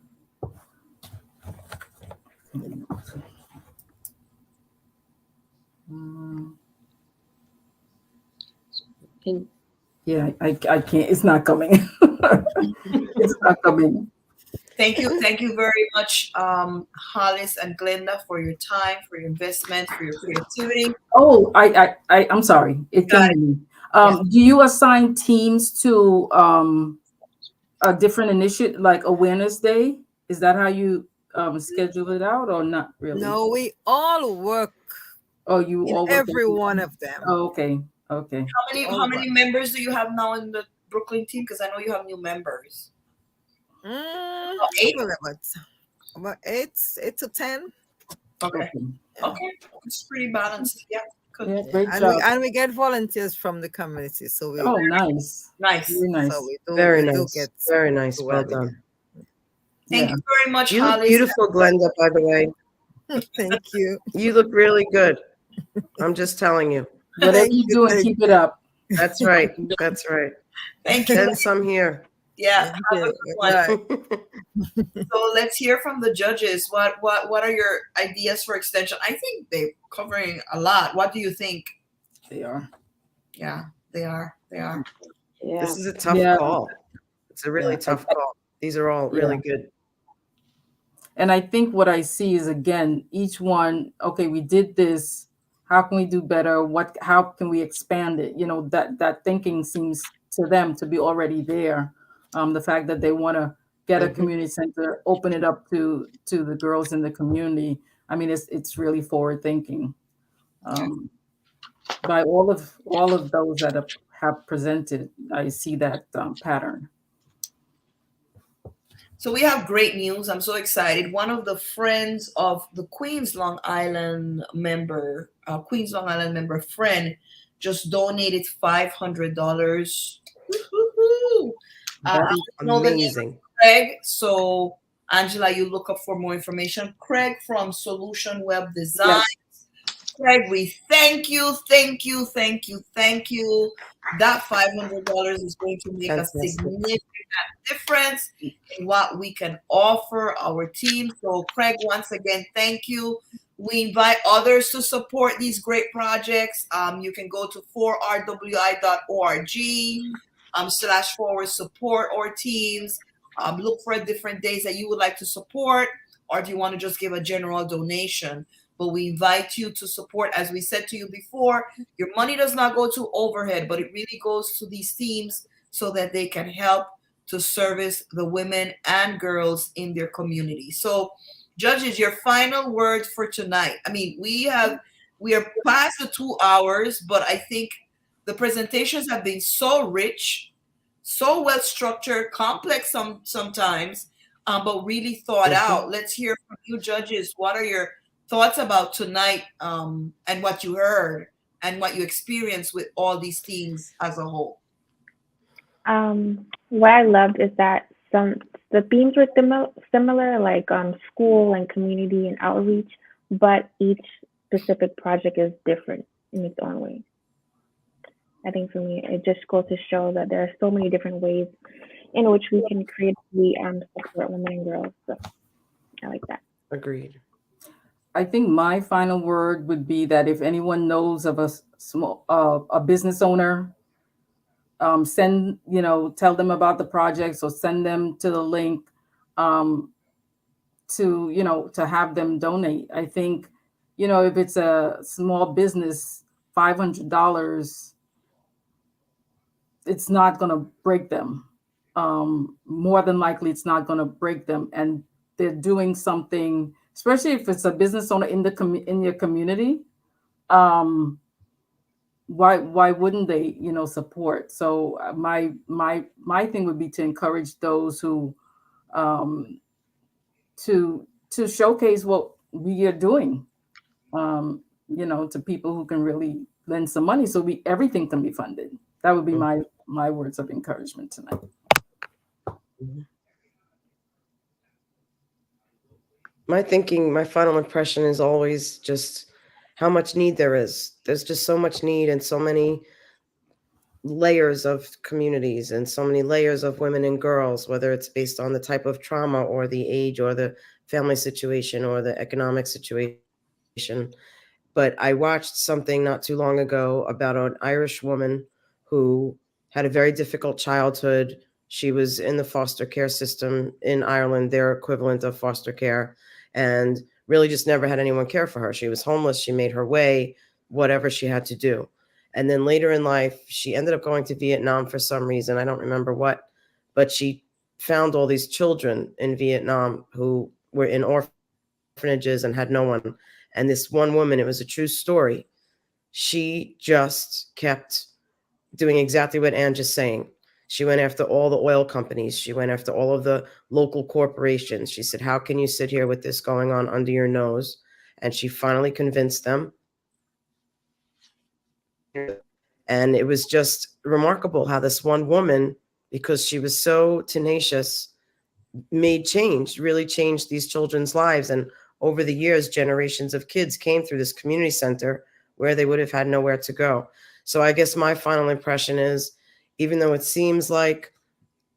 Yeah, I can't. It's not coming. It's not coming. Thank you very much, Hollis and Glenda, for your time, for your investment, for your creativity. Oh, I'm sorry. It came to me. Do you assign teams to a different initiative, like Awareness Day? Is that how you schedule it out, or not really? No, we all work. Oh, you in all work every one of them. Oh, okay. Okay. How many members do you have now in the Brooklyn team? Because I know you have new members. Eight? About 8 to 10. Okay. Okay. It's pretty balanced. Yeah. Good. Yeah, great and job. we get volunteers from the community. So we Oh, nice. Nice. Very nice. So we do, Very we do nice. get Very nice. to Well where we done. Thank you very much, You look Hollis. beautiful, Glenda, by the way. Thank you. You look really good. I'm just telling you. Whatever you do, and keep it up. That's right. That's right. Thank you. Send some here. Yeah. Have a good one. So let's hear from the judges. What are your ideas for extension? I think they're covering a lot. What do you think? They are. Yeah, they are. They are. Yeah. This is a tough Yeah. call. It's a really tough call. These are all really good. And I think what I see is, again, each one, okay, we did this. How can we do better? How can we expand it? You know, that thinking seems to them to be already there. The fact that they want to get a community center, open it up to the girls in the community. I mean, it's really forward thinking. By all of those that have presented, I see that pattern. So we have great news. I'm so excited. One of the friends of the Queens Long Island member friend just donated $500. That is know the name amazing. of Craig. So Angela, you look up for more information. Craig from Solution Web Design. Yes. Craig, we thank you. That $500 is going to make a significant difference in what we can offer our team. So, Craig, once again, thank you. We invite others to support these great projects. You can go to 4rwi.org /support our teams. Look for different days that you would like to support, or do you want to just give a general donation? But we invite you to support. As we said to you before, your money does not go to overhead, but it really goes to these teams so that they can help to service the women and girls in their community. So, judges, your final word for tonight. I mean, we are past the 2 hours, but I think the presentations have been so rich, so well structured, complex sometimes, but really thought out. Let's hear from you, judges. What are your thoughts about tonight, and what you heard and what you experienced with all these teams as a whole? What I loved is that the themes were similar, like school and community and outreach, but each specific project is different in its own way. I think for me, it just goes to show that there are so many different ways in which we can creatively support women and girls. So I like that. Agreed. I think my final word would be that if anyone knows of a business owner, tell them about the projects or send them to the link to have them donate. I think, if it's a small business, $500, it's not going to break them. more than likely it's not going to break them, and they're doing something, especially if it's a business owner in in your community. Why wouldn't they, support? So my thing would be to encourage those who to showcase what we are doing, to people who can really lend some money, so everything can be funded. That would be my words of encouragement tonight. My final impression is always just how much need there is. There's just so much need and so many layers of communities and so many layers of women and girls, whether it's based on the type of trauma or the age or the family situation or the economic situation. But I watched something not too long ago about an Irish woman who had a very difficult childhood. She was in the foster care system in Ireland, their equivalent of foster care, and really just never had anyone care for her. She was homeless. She made her way, whatever she had to do. And then later in life, she ended up going to Vietnam for some reason. I don't remember what, but she found all these children in Vietnam who were in orphanages and had no one. And this one woman, it was a true story. She just kept doing exactly what Ann just saying. She went after all the oil companies. She went after all of the local corporations. She said, how can you sit here with this going on under your nose? And she finally convinced them. And it was just remarkable how this one woman, because she was so tenacious, made change, really changed these children's lives. And over the years, generations of kids came through this community center where they would have had nowhere to go. So I guess my final impression is, even though it seems like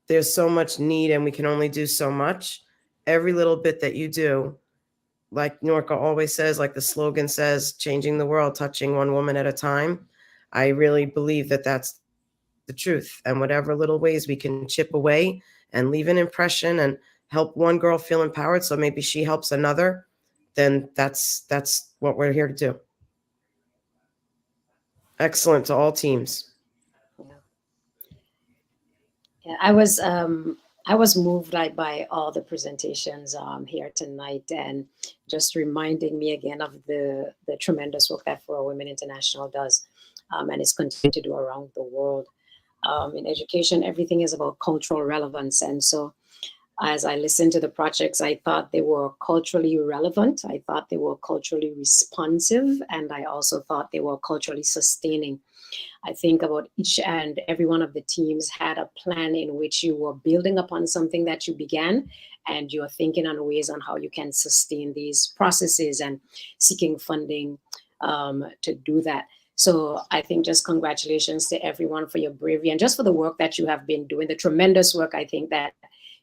there's so much need and we can only do so much, every little bit that you do, like Norca always says, like the slogan says, changing the world, touching one woman at a time. I really believe that that's the truth. And whatever little ways we can chip away and leave an impression and help one girl feel empowered, so maybe she helps another, then that's what we're here to do. Excellent to all teams. Yeah, I was moved by all the presentations here tonight, and just reminding me again of the tremendous work that For All Women International does, and is continuing to do around the world. In education, everything is about cultural relevance, and so as I listened to the projects, I thought they were culturally relevant. I thought they were culturally responsive, and I also thought they were culturally sustaining. I think about each and every one of the teams had a plan in which you were building upon something that you began, and you're thinking on ways on how you can sustain these processes and seeking funding to do that. So I think just congratulations to everyone for your bravery and just for the work that you have been doing, the tremendous work I think that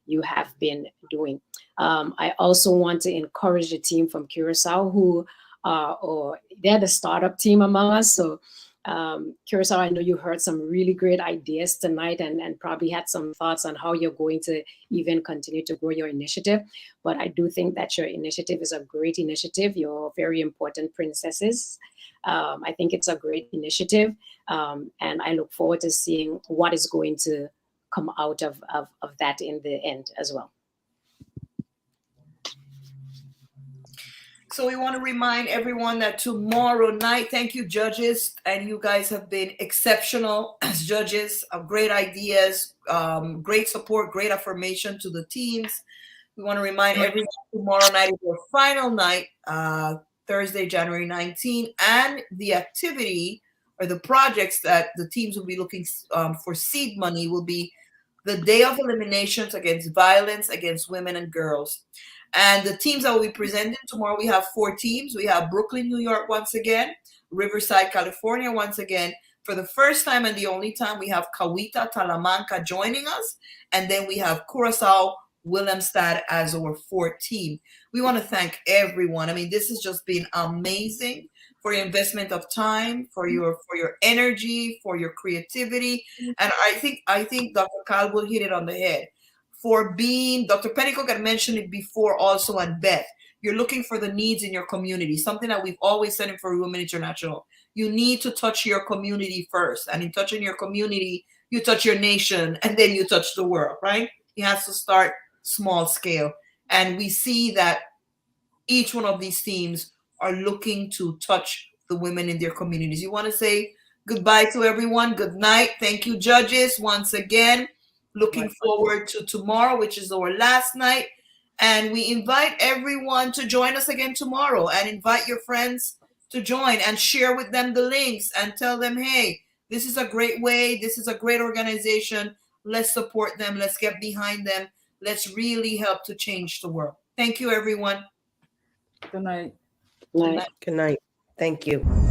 you have been doing. I also want to encourage the team from Curacao who they're the startup team among us. So Curacao, I know you heard some really great ideas tonight and probably had some thoughts on how you're going to even continue to grow your initiative. But I do think that your initiative is a great initiative. You're very important princesses. I think it's a great initiative. And I look forward to seeing what is going to come out of that in the end as well. So we want to remind everyone that tomorrow night, thank you, judges, and you guys have been exceptional as judges, great ideas, great support, great affirmation to the teams. We want to remind everyone tomorrow night is your final night, Thursday, January 19, and the activity or the projects that the teams will be looking for seed money will be the Day of Eliminations Against Violence Against Women and Girls. And the teams that will be presented tomorrow, we have 4 teams. We have Brooklyn, New York once again, Riverside, California once again. For the first time and the only time, we have Cawita, Talamanca joining us. And then we have Curacao, Willemstad as our 4th team. We want to thank everyone. I mean, this has just been amazing for your investment of time, for your energy, for your creativity. And I think Dr. Kyle will hit it on the head. For being, Dr. Pennycook had mentioned it before also, and Beth, you're looking for the needs in your community, something that we've always said in For Women International. You need to touch your community first. And in touching your community, you touch your nation, and then you touch the world, right? It has to start small scale. And we see that each one of these teams are looking to touch the women in their communities. You want to say goodbye to everyone? Good night. Thank you, judges, once again. Looking forward to tomorrow, which is our last night. And we invite everyone to join us again tomorrow, and invite your friends to join and share with them the links and tell them, hey, this is a great way. This is a great organization. Let's support them. Let's get behind them. Let's really help to change the world. Thank you, everyone. Good night. Good night. Thank you.